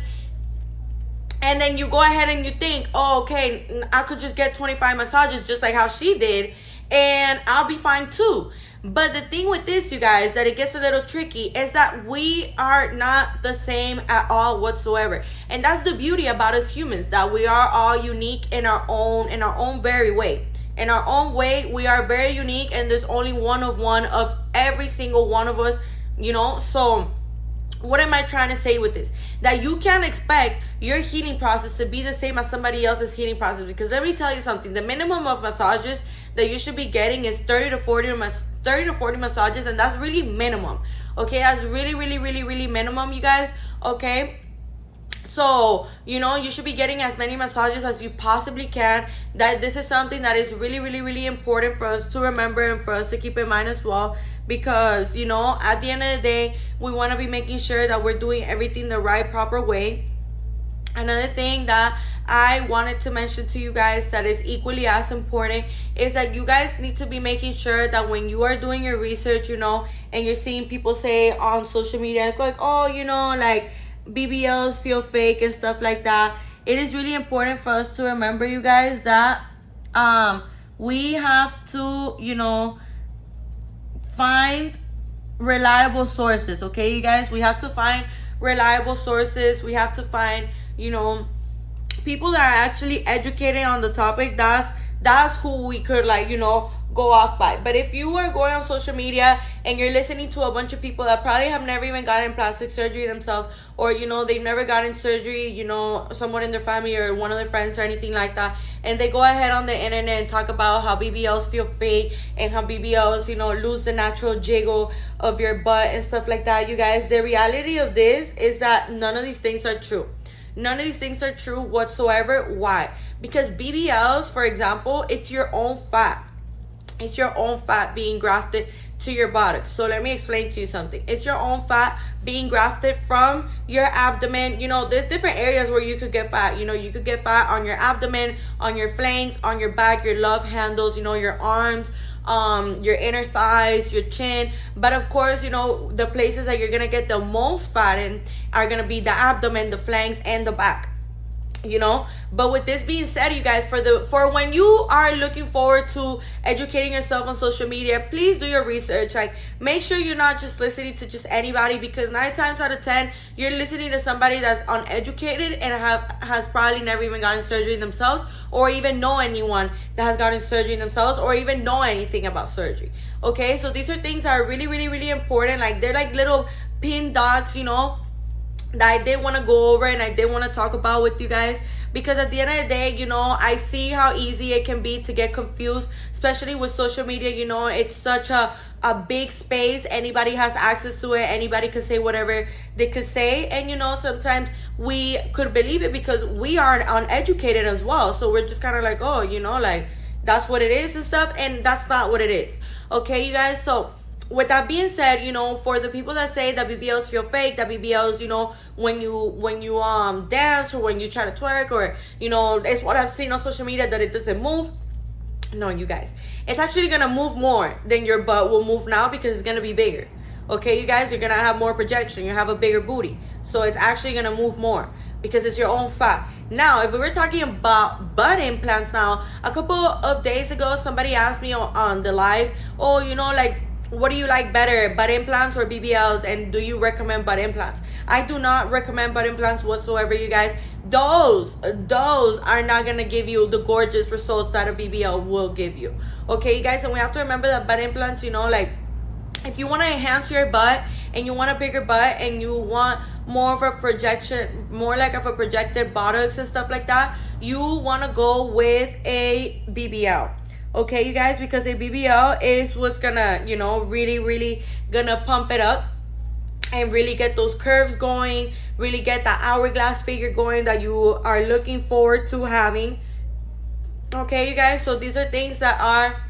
And then you go ahead and you think, oh, okay, I could just get 25 massages just like how she did, and I'll be fine too. But the thing with this, you guys, that it gets a little tricky, is that we are not the same at all whatsoever. And that's the beauty about us humans, that we are all unique in our own very way. In our own way, we are very unique, and there's only one of every single one of us, you know. So what am I trying to say with this? That you can't expect your healing process to be the same as somebody else's healing process. Because let me tell you something. The minimum of massages that you should be getting is 30 to 40 massages. And that's really minimum. Okay? That's really, really, really, really minimum, you guys. Okay? So, you know, you should be getting as many massages as you possibly can. That this is something that is really, really, really important for us to remember and for us to keep in mind as well. Because, you know, at the end of the day, we want to be making sure that we're doing everything the right, proper way. Another thing that I wanted to mention to you guys that is equally as important is that you guys need to be making sure that when you are doing your research, you know, and you're seeing people say on social media, like, oh, you know, like, BBLs feel fake and stuff like that. It is really important for us to remember, you guys, that we have to, you know, find reliable sources. Okay, you guys, we have to find reliable sources. We have to find, you know, people that are actually educated on the topic. That's who we could, like, you know, go off by. But if you are going on social media and you're listening to a bunch of people that probably have never even gotten plastic surgery themselves, or, you know, they've never gotten surgery, you know, someone in their family or one of their friends or anything like that, and they go ahead on the internet and talk about how BBLs feel fake and how BBLs, you know, lose the natural jiggle of your butt and stuff like that, you guys, the reality of this is that none of these things are true. None of these things are true whatsoever. Why? Because BBLs, for example, it's your own fat. It's your own fat being grafted to your buttocks. So let me explain to you something. It's your own fat being grafted from your abdomen. You know, there's different areas where you could get fat. You know, you could get fat on your abdomen, on your flanks, on your back, your love handles, you know, your arms, your inner thighs, your chin. But of course, you know, the places that you're gonna get the most fat in are gonna be the abdomen, the flanks, and the back. You know, but with this being said, you guys, for when you are looking forward to educating yourself on social media, please do your research. Like, make sure you're not just listening to just anybody, because 9 times out of 10 you're listening to somebody that's uneducated and has probably never even gotten surgery themselves, or even know anyone that has gotten surgery themselves, or even know anything about surgery. Okay, so these are things that are really, really, really important. Like, they're like little pin dots, you know, that I did want to go over and I did want to talk about with you guys, because at the end of the day, you know, I see how easy it can be to get confused, especially with social media. You know, it's such a big space. Anybody has access to it. Anybody could say whatever they could say, and, you know, sometimes we could believe it because we are uneducated as well. So we're just kind of like, oh, you know, like, that's what it is and stuff, and that's not what it is. Okay, you guys. So with that being said, you know, for the people that say that BBLs feel fake, that BBLs, you know, when you dance, or when you try to twerk, or, you know, it's what I've seen on social media, that it doesn't move. No, you guys, it's actually gonna move more than your butt will move now, because it's gonna be bigger. Okay, you guys, you're gonna have more projection, you have a bigger booty, so it's actually gonna move more because it's your own fat. Now, if we were talking about butt implants, now, a couple of days ago, somebody asked me on the live, oh, you know, like, what do you like better, butt implants or BBLs, and do you recommend butt implants? I do not recommend butt implants whatsoever, you guys. Those are not gonna give you the gorgeous results that a BBL will give you. Okay, you guys, and we have to remember that butt implants, you know, like, if you want to enhance your butt and you want a bigger butt and you want more of a projection, more like of a projected buttocks and stuff like that, you want to go with a BBL. Okay, you guys, because a BBL is what's gonna, you know, really gonna pump it up and really get those curves going, really get that hourglass figure going that you are looking forward to having. Okay, you guys, so these are things that are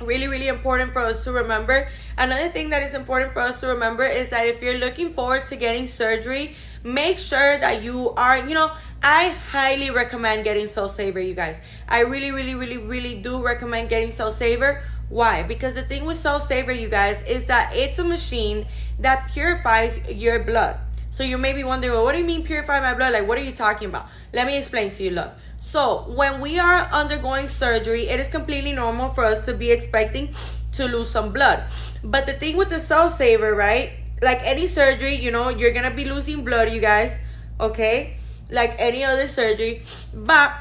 really important for us to remember. Another thing that is important for us to remember is that if you're looking forward to getting surgery, make sure that you are, you know, I highly recommend getting Cell Saver, you guys. I really do recommend getting Cell Saver. Why? Because the thing with Cell Saver, you guys, is that it's a machine that purifies your blood. So you may be wondering, well, what do you mean purify my blood? Like, what are you talking about? Let me explain to you, love. So when we are undergoing surgery, it is completely normal for us to be expecting to lose some blood. But the thing with the Cell Saver, right? Like any surgery, you know, you're gonna be losing blood, you guys. Okay? Like any other surgery. But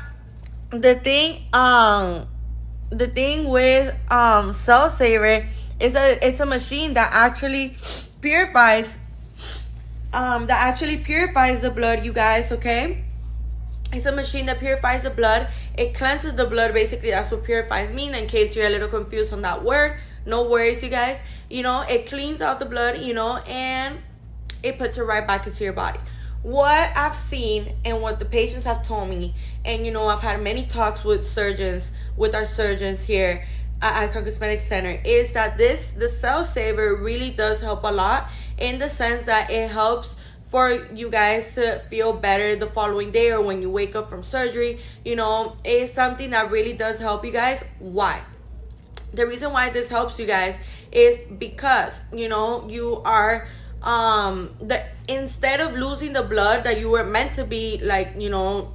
the thing with Cell Saver is that it's a machine that actually purifies the blood, you guys. Okay, it's a machine that purifies the blood. It cleanses the blood, basically. That's what purifies mean, in case you're a little confused on that word. No worries, you guys. You know, it cleans out the blood, you know, and it puts it right back into your body. What I've seen and what the patients have told me, and you know, I've had many talks with our surgeons here at Icon Cosmetic Center, is that the Cell Saver really does help a lot, in the sense that it helps for you guys to feel better the following day or when you wake up from surgery. You know, it's something that really does help you guys. Why? The reason why this helps you guys is because, you know, you are instead of losing the blood that you were meant to be, like, you know,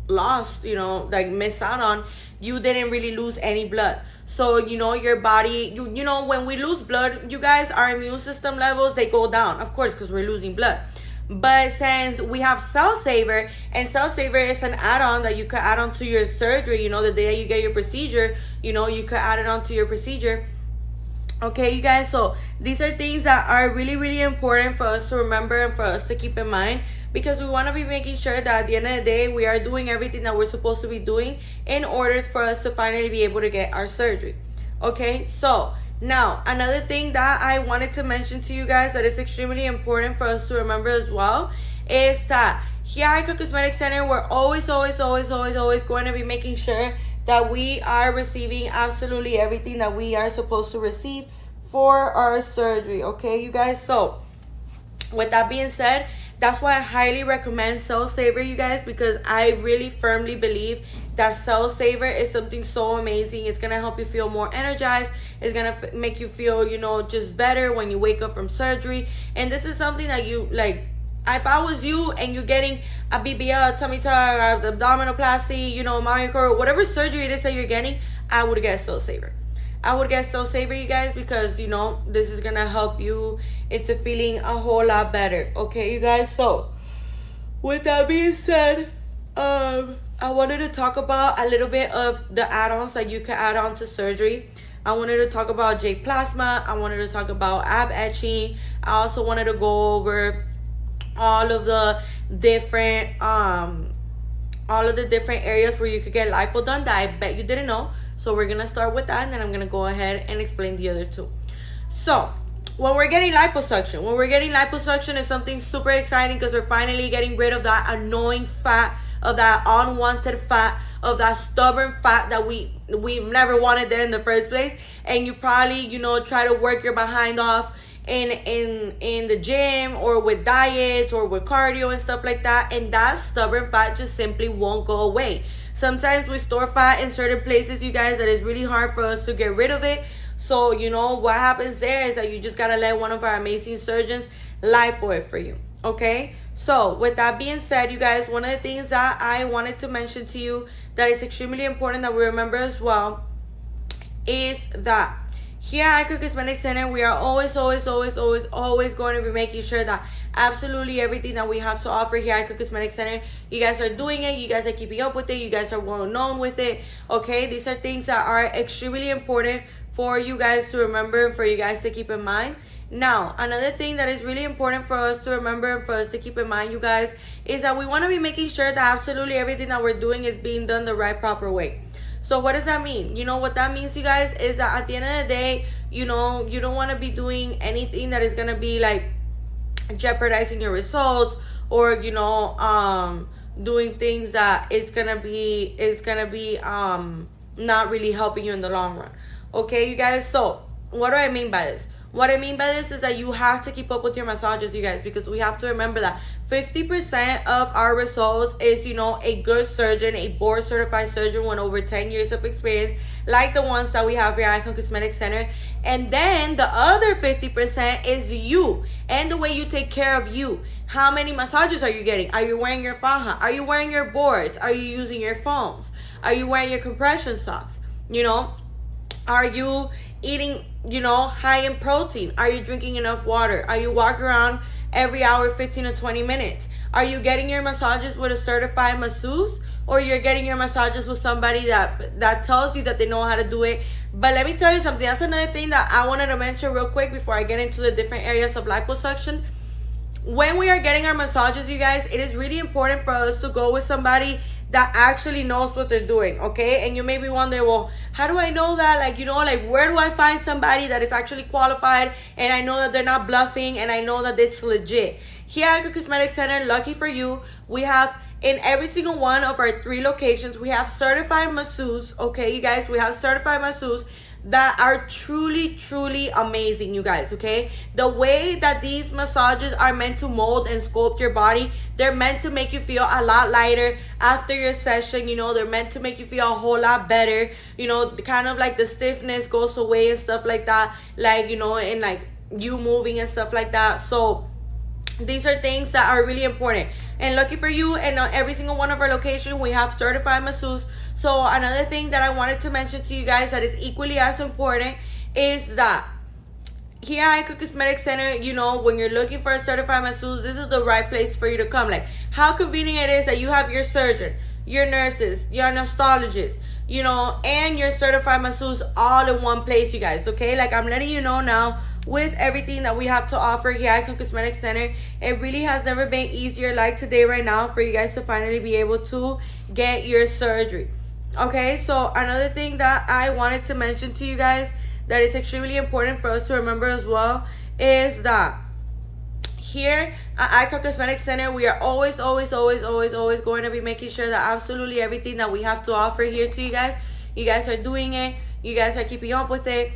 lost, you know, like miss out on, you didn't really lose any blood. So, you know, your body, you know, when we lose blood, you guys, our immune system levels, they go down, of course, because we're losing blood. But since we have Cell Saver, and Cell Saver is an add-on that you could add on to your surgery, you know, the day you get your procedure, you know, you could add it on to your procedure. Okay, you guys, so these are things that are really important for us to remember and for us to keep in mind, because we want to be making sure that at the end of the day, we are doing everything that we're supposed to be doing in order for us to finally be able to get our surgery. Okay, so now another thing that I wanted to mention to you guys that is extremely important for us to remember as well is that here at Icon Cosmetic Center, we're always going to be making sure that we are receiving absolutely everything that we are supposed to receive for our surgery. Okay, you guys, so with that being said, that's why I highly recommend Cell Saver, you guys, because I really firmly believe that Cell Saver is something so amazing. It's gonna help you feel more energized. It's gonna make you feel, you know, just better when you wake up from surgery. And this is something that you, like, if I was you and you're getting a BBL, tummy tuck, abdominoplasty, you know, myocor, whatever surgery it is that you're getting, I would get Cell Saver. I would get Cell Saver, you guys, because, you know, this is gonna help you into feeling a whole lot better. Okay, you guys, so with that being said, I wanted to talk about a little bit of the add-ons that you can add on to surgery. I wanted to talk about J Plasma. I wanted to talk about ab etching. I also wanted to go over all of the different areas where you could get lipo done that I bet you didn't know. So we're gonna start with that, and then I'm gonna go ahead and explain the other two. So when we're getting liposuction is something super exciting, because we're finally getting rid of that annoying fat, of that unwanted fat, of that stubborn fat that we've never wanted there in the first place. And you probably, you know, try to work your behind off in the gym or with diets or with cardio and stuff like that, and that stubborn fat just simply won't go away. Sometimes we store fat in certain places, you guys, that is really hard for us to get rid of it. So, you know, what happens there is that you just gotta let one of our amazing surgeons lipo it for you. Okay, so with that being said, you guys, one of the things that I wanted to mention to you that is extremely important that we remember as well is that Here at Icon Cosmetic Center, we are always going to be making sure that absolutely everything that we have to offer here at Icon Cosmetic Center, you guys are doing it, you guys are keeping up with it, you guys are well known with it, okay? These are things that are extremely important for you guys to remember and for you guys to keep in mind. Now, another thing that is really important for us to remember and for us to keep in mind, you guys, is that we want to be making sure that absolutely everything that we're doing is being done the right, proper way. So what does that mean? You know what that means, you guys, is that at the end of the day, you know, you don't want to be doing anything that is going to be like jeopardizing your results, or, you know, doing things that it's going to be not really helping you in the long run. Okay, you guys? So what do I mean by this? What I mean by this is that you have to keep up with your massages, you guys, because we have to remember that 50% of our results is, you know, a good surgeon, a board certified surgeon with over 10 years of experience, like the ones that we have here at Icon Cosmetic Center. And then the other 50% is you and the way you take care of you. How many massages are you getting? Are you wearing your faja? Are you wearing your boards? Are you using your foams? Are you wearing your compression socks? You know, are you eating, you know, high in protein? Are you drinking enough water? Are you walking around every hour 15 to 20 minutes? Are you getting your massages with a certified masseuse, or you're getting your massages with somebody that tells you that they know how to do it? But let me tell you something. That's another thing that I wanted to mention real quick before I get into the different areas of liposuction. When we are getting our massages, you guys, it is really important for us to go with somebody that actually knows what they're doing, okay? And you may be wondering, well, how do I know that? Like, you know, like, where do I find somebody that is actually qualified and I know that they're not bluffing and I know that it's legit? Here at Icon Cosmetic Center, lucky for you, we have in every single one of our 3 locations, we have certified masseuses, okay, you guys? We have certified masseuses that are truly amazing, you guys, okay? The way that these massages are meant to mold and sculpt your body, they're meant to make you feel a lot lighter after your session. You know, they're meant to make you feel a whole lot better, you know, kind of like the stiffness goes away and stuff like that, like, you know, and like you moving and stuff like that. So these are things that are really important. And lucky for you, and on every single one of our locations, we have certified masseuses. So another thing that I wanted to mention to you guys that is equally as important is that here at Icon Cosmetic Center, you know, when you're looking for a certified masseuse, this is the right place for you to come. Like, how convenient it is that you have your surgeon, your nurses, your anesthesiologist, you know, and your certified masseuse all in one place, you guys, okay? Like, I'm letting you know now, with everything that we have to offer here at Icon Cosmetic Center, it really has never been easier like today right now for you guys to finally be able to get your surgery. Okay, so another thing that I wanted to mention to you guys that is extremely important for us to remember as well is that here at Icon Cosmetic Center, we are always going to be making sure that absolutely everything that we have to offer here to you guys are doing it, you guys are keeping up with it.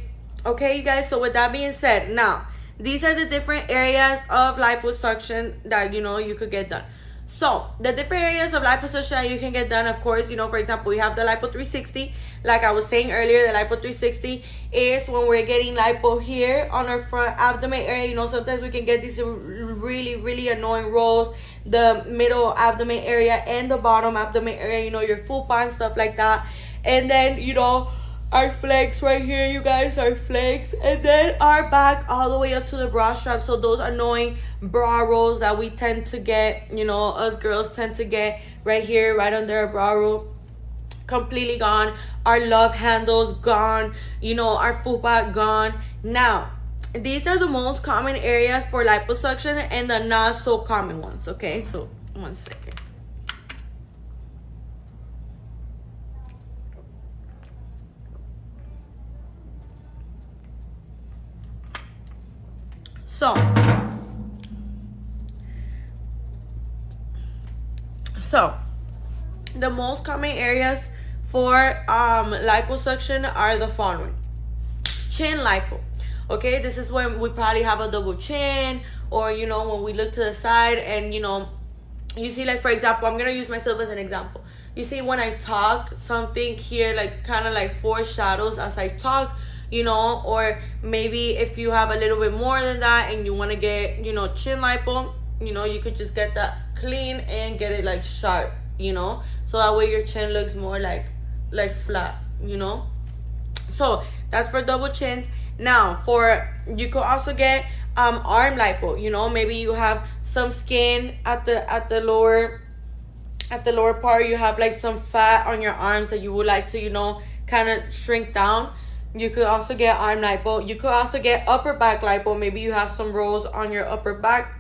Okay, you guys, so with that being said, now, these are the different areas of liposuction that, you know, you could get done. So, the different areas of liposuction that you can get done, of course, you know, for example, we have the Lipo 360. Like I was saying earlier, the Lipo 360 is when we're getting lipo here on our front abdomen area. You know, sometimes we can get these really annoying rolls, the middle abdomen area and the bottom abdomen area, you know, your fupa and stuff like that. And then, you know, our flex right here, you guys, our flex, and then our back all the way up to the bra strap. So those annoying bra rolls that we tend to get, you know, us girls tend to get right here, right under our bra roll, completely gone. Our love handles gone, you know, our fupa gone. Now, these are the most common areas for liposuction and the not so common ones, okay? So, one second. So the most common areas for liposuction are the following. Chin lipo. Okay, this is when we probably have a double chin, or, you know, when we look to the side and, you know, you see, like, for example, I'm gonna use myself as an example. You see, when I talk, something here like kind of like foreshadows as I talk, you know, or maybe if you have a little bit more than that and you want to get, you know, chin lipo, you know, you could just get that clean and get it like sharp, you know, so that way your chin looks more like flat, you know. So that's for double chins. Now, you could also get arm lipo. You know, maybe you have some skin at the lower part. You have like some fat on your arms that you would like to, you know, kind of shrink down. You could also get arm lipo. You could also get upper back lipo. Maybe you have some rolls on your upper back,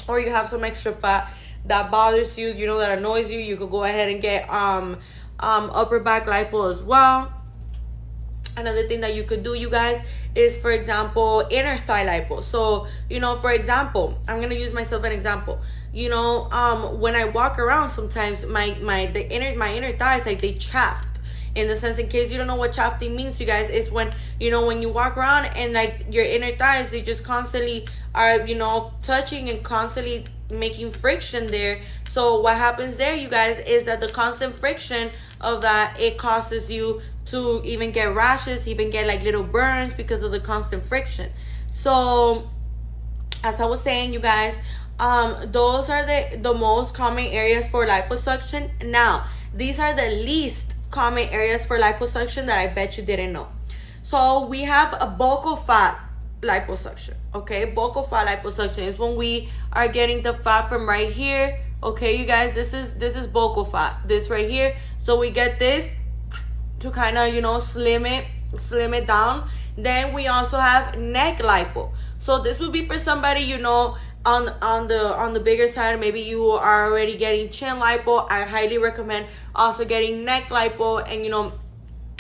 or you have some extra fat that bothers you, you know, that annoys you. You could go ahead and get upper back lipo as well. Another thing that you could do, you guys, is, for example, inner thigh lipo. So, you know, for example, I'm gonna use myself an example. You know, when I walk around, sometimes my inner thighs, like, they chafe. In the sense, in case you don't know what chafing means, you guys, is when, you know, when you walk around and like your inner thighs, they just constantly are, you know, touching and constantly making friction there. So what happens there, you guys, is that the constant friction of that, it causes you to even get rashes, even get like little burns because of the constant friction. So as I was saying, you guys, those are the most common areas for liposuction. Now, these are the least common areas for liposuction that I bet you didn't know. So we have a buccal fat liposuction. Okay, buccal fat liposuction is when we are getting the fat from right here. Okay, you guys, this is buccal fat, this right here. So we get this to kind of, you know, slim it down. Then we also have neck lipo. So this would be for somebody, you know, on the bigger side. Maybe you are already getting chin lipo. I highly recommend also getting neck lipo and, you know,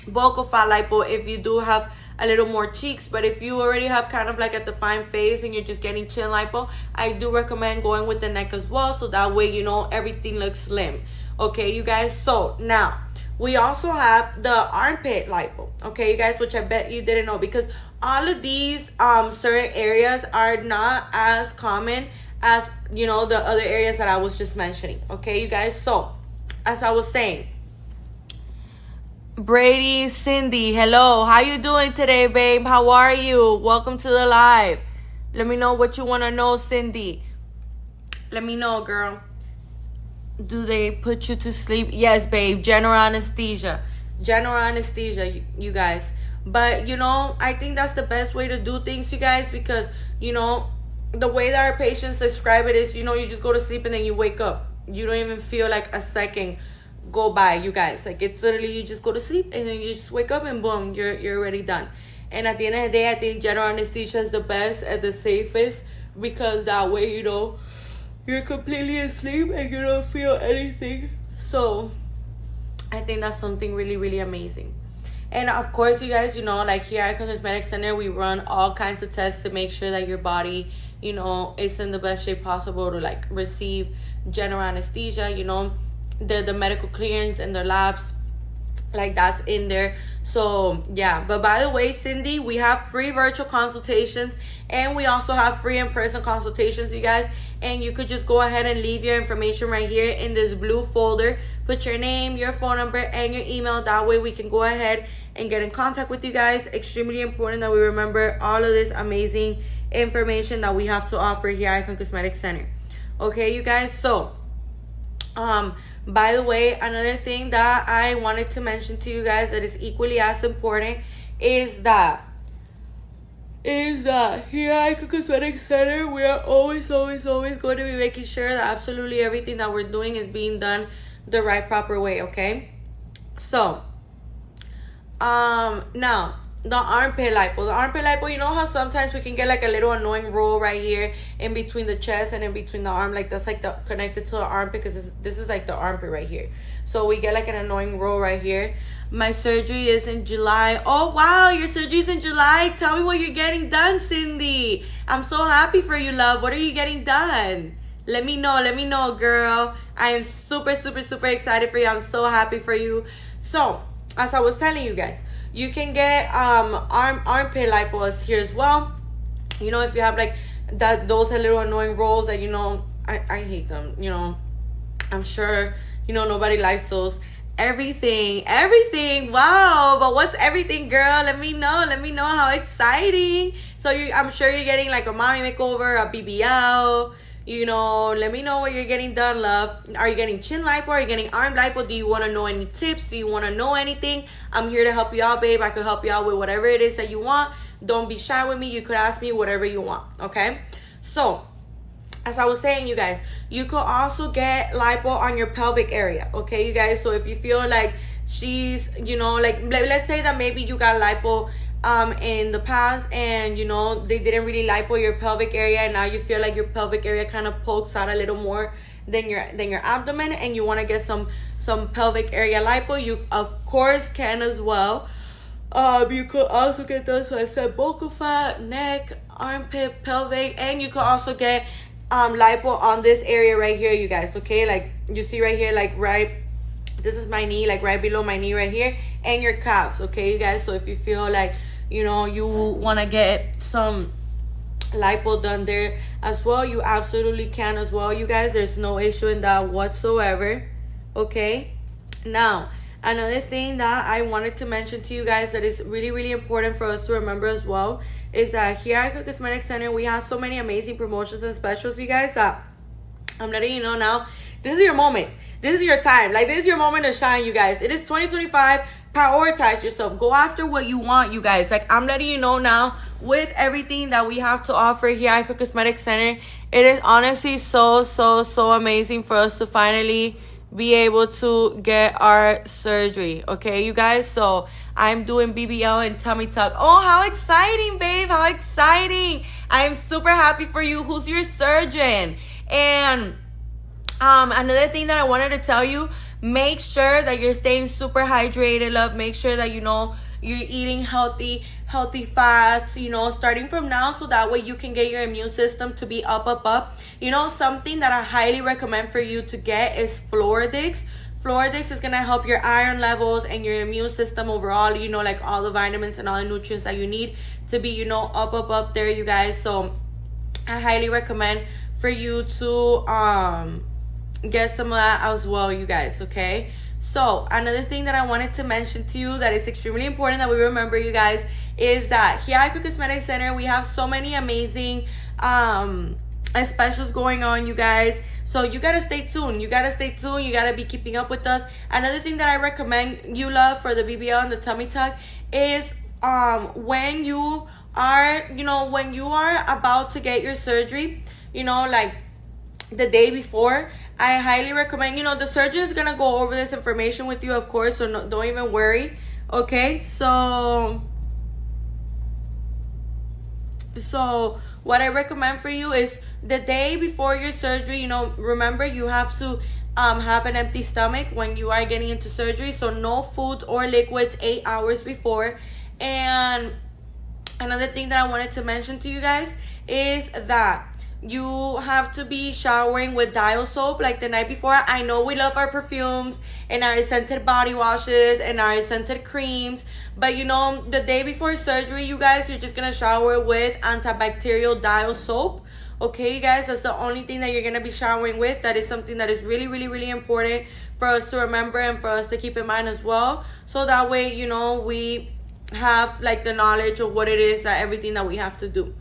buccal fat lipo if you do have a little more cheeks. But if you already have kind of like a defined face and you're just getting chin lipo, I do recommend going with the neck as well, so that way, you know, everything looks slim. Okay, you guys. So now we also have the armpit lipo. Okay, you guys, which I bet you didn't know, because all of these certain areas are not as common as, you know, the other areas that I was just mentioning. Okay, you guys. So as I was saying, Brady, Cindy, hello, how you doing today, babe? How are you? Welcome to the live. Let me know what you want to know, Cindy. Let me know, girl. Do they put you to sleep? Yes, babe. General anesthesia, you guys. But, you know, I think that's the best way to do things, you guys, because, you know, the way that our patients describe it is, you know, you just go to sleep and then you wake up. You don't even feel like a second go by, you guys. Like, it's literally, you just go to sleep and then you just wake up and boom, you're already done. And at the end of the day, I think general anesthesia is the best and the safest, because that way, you know, you're completely asleep and you don't feel anything. So I think that's something really, really amazing. And of course, you guys, you know, like here at Icon Cosmetic Center, we run all kinds of tests to make sure that your body, you know, is in the best shape possible to like receive general anesthesia. You know, the medical clearance and the labs, like, that's in there. So yeah. But by the way, Cindy, we have free virtual consultations and we also have free in-person consultations, you guys. And you could just go ahead and leave your information right here in this blue folder. Put your name, your phone number, and your email. That way we can go ahead and get in contact with you guys. Extremely important that we remember all of this amazing information that we have to offer here at Icon Cosmetic Center. Okay, you guys. So by the way, another thing that I wanted to mention to you guys that is equally as important is that here at Icon Cosmetic Center, we are always going to be making sure that absolutely everything that we're doing is being done the right, proper way. Okay, so now the armpit lipo, you know how sometimes we can get like a little annoying roll right here in between the chest and in between the arm, like that's like the connected to the armpit, because this is like the armpit right here. So we get like an annoying roll right here. My surgery is in July. Oh wow, your surgery is in July. Tell me what you're getting done, Cindy. I'm so happy for you, love. What are you getting done? Let me know, girl. I am super excited for you. I'm so happy for you. So as I was telling you guys, you can get armpit lipos here as well. You know, if you have like those little annoying rolls that, you know, I hate them. You know, I'm sure, you know, nobody likes those. Everything. Wow, but what's everything, girl? Let me know how exciting. So I'm sure you're getting like a mommy makeover, a BBL, You know, let me know what you're getting done, love. Are you getting chin lipo? Are you getting arm lipo? Do you want to know any tips? Do you want to know anything? I'm here to help you out, babe. I could help you out with whatever it is that you want. Don't be shy with me. You could ask me whatever you want, okay? So, as I was saying, you guys, you could also get lipo on your pelvic area, okay, you guys? So if you feel like she's, you know, like, let's say that maybe you got lipo in the past, and you know they didn't really lipo your pelvic area, and now you feel like your pelvic area kind of pokes out a little more than your abdomen, and you want to get some pelvic area lipo, you of course can as well. You could also get this, so I said buccal fat, neck, armpit, pelvic, and you could also get lipo on this area right here, you guys, okay? Like you see right here, like this is my knee, like right below my knee right here, and your calves, okay, you guys? So if you feel like, you know, you want to get some lipo done there as well, you absolutely can as well, you guys. There's no issue in that whatsoever, okay? Now, another thing that I wanted to mention to you guys that is really, really important for us to remember as well is that here at Icon Cosmetic Center, we have so many amazing promotions and specials, you guys, that I'm letting you know now. This is your moment. This is your time. Like, this is your moment to shine, you guys. It is 2025. Prioritize yourself. Go after what you want, you guys. Like, I'm letting you know now, with everything that we have to offer here at Icon Cosmetic Center, it is honestly so amazing for us to finally be able to get our surgery, okay, you guys? So I'm doing BBL and tummy tuck. Oh, how exciting, babe. How exciting. I am super happy for you. Who's your surgeon? And another thing that I wanted to tell you, make sure that you're staying super hydrated, love. Make sure that, you know, you're eating healthy fats, you know, starting from now, so that way you can get your immune system to be up. You know, something that I highly recommend for you to get is Floridix. Floridix is gonna help your iron levels and your immune system overall, you know, like all the vitamins and all the nutrients that you need to be, you know, up there, you guys. So I highly recommend for you to get some of that as well, you guys, okay? So another thing that I wanted to mention to you that is extremely important that we remember, you guys, is that here at Icon Cosmetic Center, we have so many amazing specials going on, you guys. So you gotta stay tuned. You gotta be keeping up with us. Another thing that I recommend you, love, for the BBL and the tummy tuck is when you are, you know, when you are about to get your surgery, you know, like the day before, I highly recommend, you know, the surgeon is gonna go over this information with you, of course, so no, don't even worry, okay? So what I recommend for you is the day before your surgery, you know, remember you have to have an empty stomach when you are getting into surgery, so no foods or liquids 8 hours before. And another thing that I wanted to mention to you guys is that you have to be showering with dial soap like the night before. I know we love our perfumes and our scented body washes and our scented creams, but you know, the day before surgery, you guys, you're just gonna shower with antibacterial dial soap, okay, you guys? That's the only thing that you're gonna be showering with. That is something that is really important for us to remember and for us to keep in mind as well, so that way, you know, we have like the knowledge of what it is, that everything that we have to do.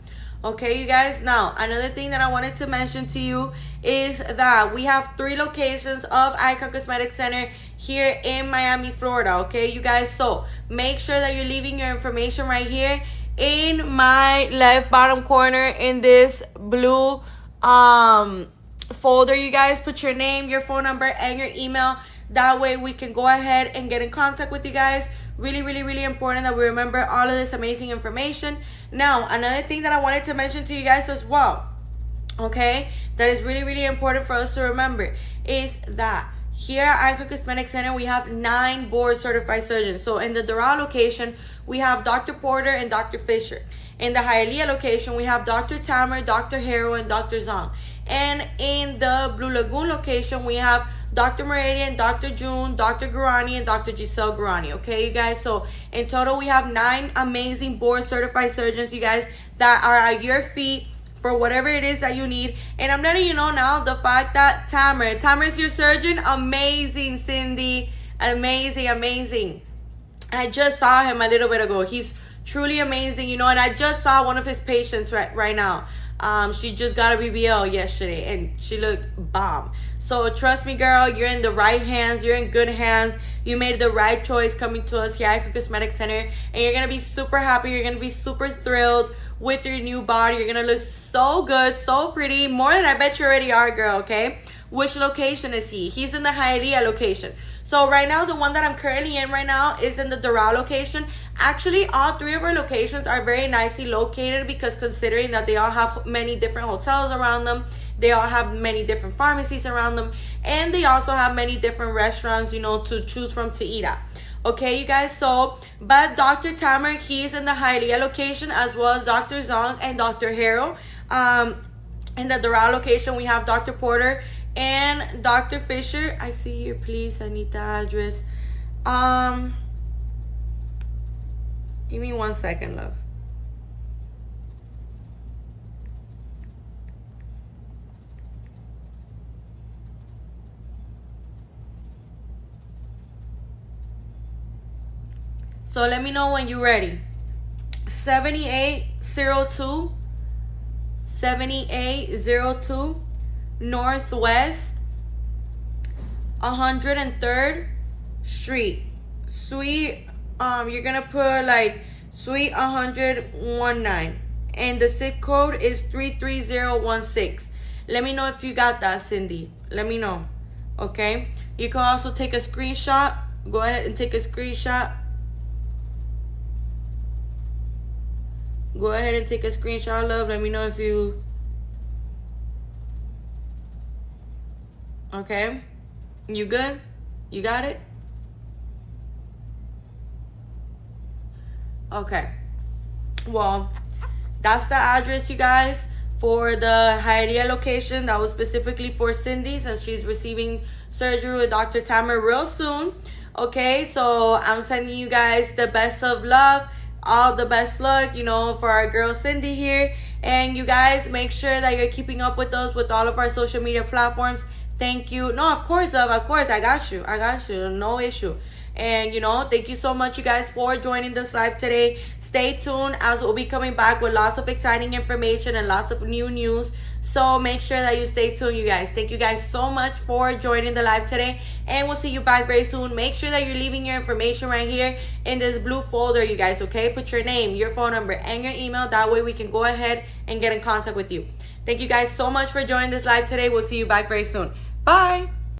Okay, you guys. Now, another thing that I wanted to mention to you is that we have 3 locations of Icon Cosmetic Center here in Miami, Florida. Okay, you guys. So make sure that you're leaving your information right here in my left bottom corner in this blue folder. You guys, put your name, your phone number, and your email. That way we can go ahead and get in contact with you guys. Really important that we remember all of this amazing information. Now, another thing that I wanted to mention to you guys as well, okay, that is really important for us to remember, is that here at Icon Cosmetic Center, we have 9 board certified surgeons. So in the Doral location, we have Dr. Porter and Dr. Fisher. In the Hialeah location, we have Dr. Tamer, Dr. Harrow, and Dr. Zong. And in the Blue Lagoon location, we have Dr. Meridian, Dr. June, Dr. Gurani, and Dr. Giselle Gurani. Okay, you guys? So in total, we have 9 amazing board certified surgeons, you guys, that are at your feet for whatever it is that you need. And I'm letting you know now, the fact that Tamer is your surgeon, amazing, Cindy, amazing. I just saw him a little bit ago. He's truly amazing, you know, and I just saw one of his patients right now. She just got a BBL yesterday and she looked bomb. So trust me, girl, you're in the right hands. You're in good hands. You made the right choice coming to us here at Icon Cosmetic Center, and you're gonna be super happy. You're gonna be super thrilled with your new body. You're gonna look so good, so pretty, more than I bet you already are, girl. Okay, which location is he? He's in the Hialeah location. So right now, the one that I'm currently in right now is in the Doral location. Actually, all three of our locations are very nicely located, because considering that they all have many different hotels around them, they all have many different pharmacies around them, and they also have many different restaurants, you know, to choose from to eat at. Okay, you guys, so, but Dr. Tamer, he's in the Hialeah location, as well as Dr. Zong and Dr. Harrell. In the Doral location, we have Dr. Porter and Dr. Fisher. I see here, please, I need the address. Give me 1 second, love. So let me know when you're ready. 7802 Northwest 103rd Street. Suite, you're gonna put like Suite 119. And the zip code is 33016. Let me know if you got that, Cindy. Let me know. Okay? You can also take a screenshot. Go ahead and take a screenshot. Go ahead and take a screenshot, love. Let me know if you... Okay? You good? You got it? Okay. Well, that's the address, you guys, for the Hialeah location. That was specifically for Cindy, since she's receiving surgery with Dr. Tamer real soon. Okay? So I'm sending you guys the best of love, all the best luck, you know, for our girl Cindy here. And you guys, make sure that you're keeping up with us with all of our social media platforms. Thank you. No, of course, love. Of course, I got you. No issue. And, you know, thank you so much, you guys, for joining this live today. Stay tuned, as we'll be coming back with lots of exciting information and lots of new news. So make sure that you stay tuned, you guys. Thank you guys so much for joining the live today, and we'll see you back very soon. Make sure that you're leaving your information right here in this blue folder, you guys, okay? Put your name, your phone number, and your email. That way we can go ahead and get in contact with you. Thank you guys so much for joining this live today. We'll see you back very soon. Bye.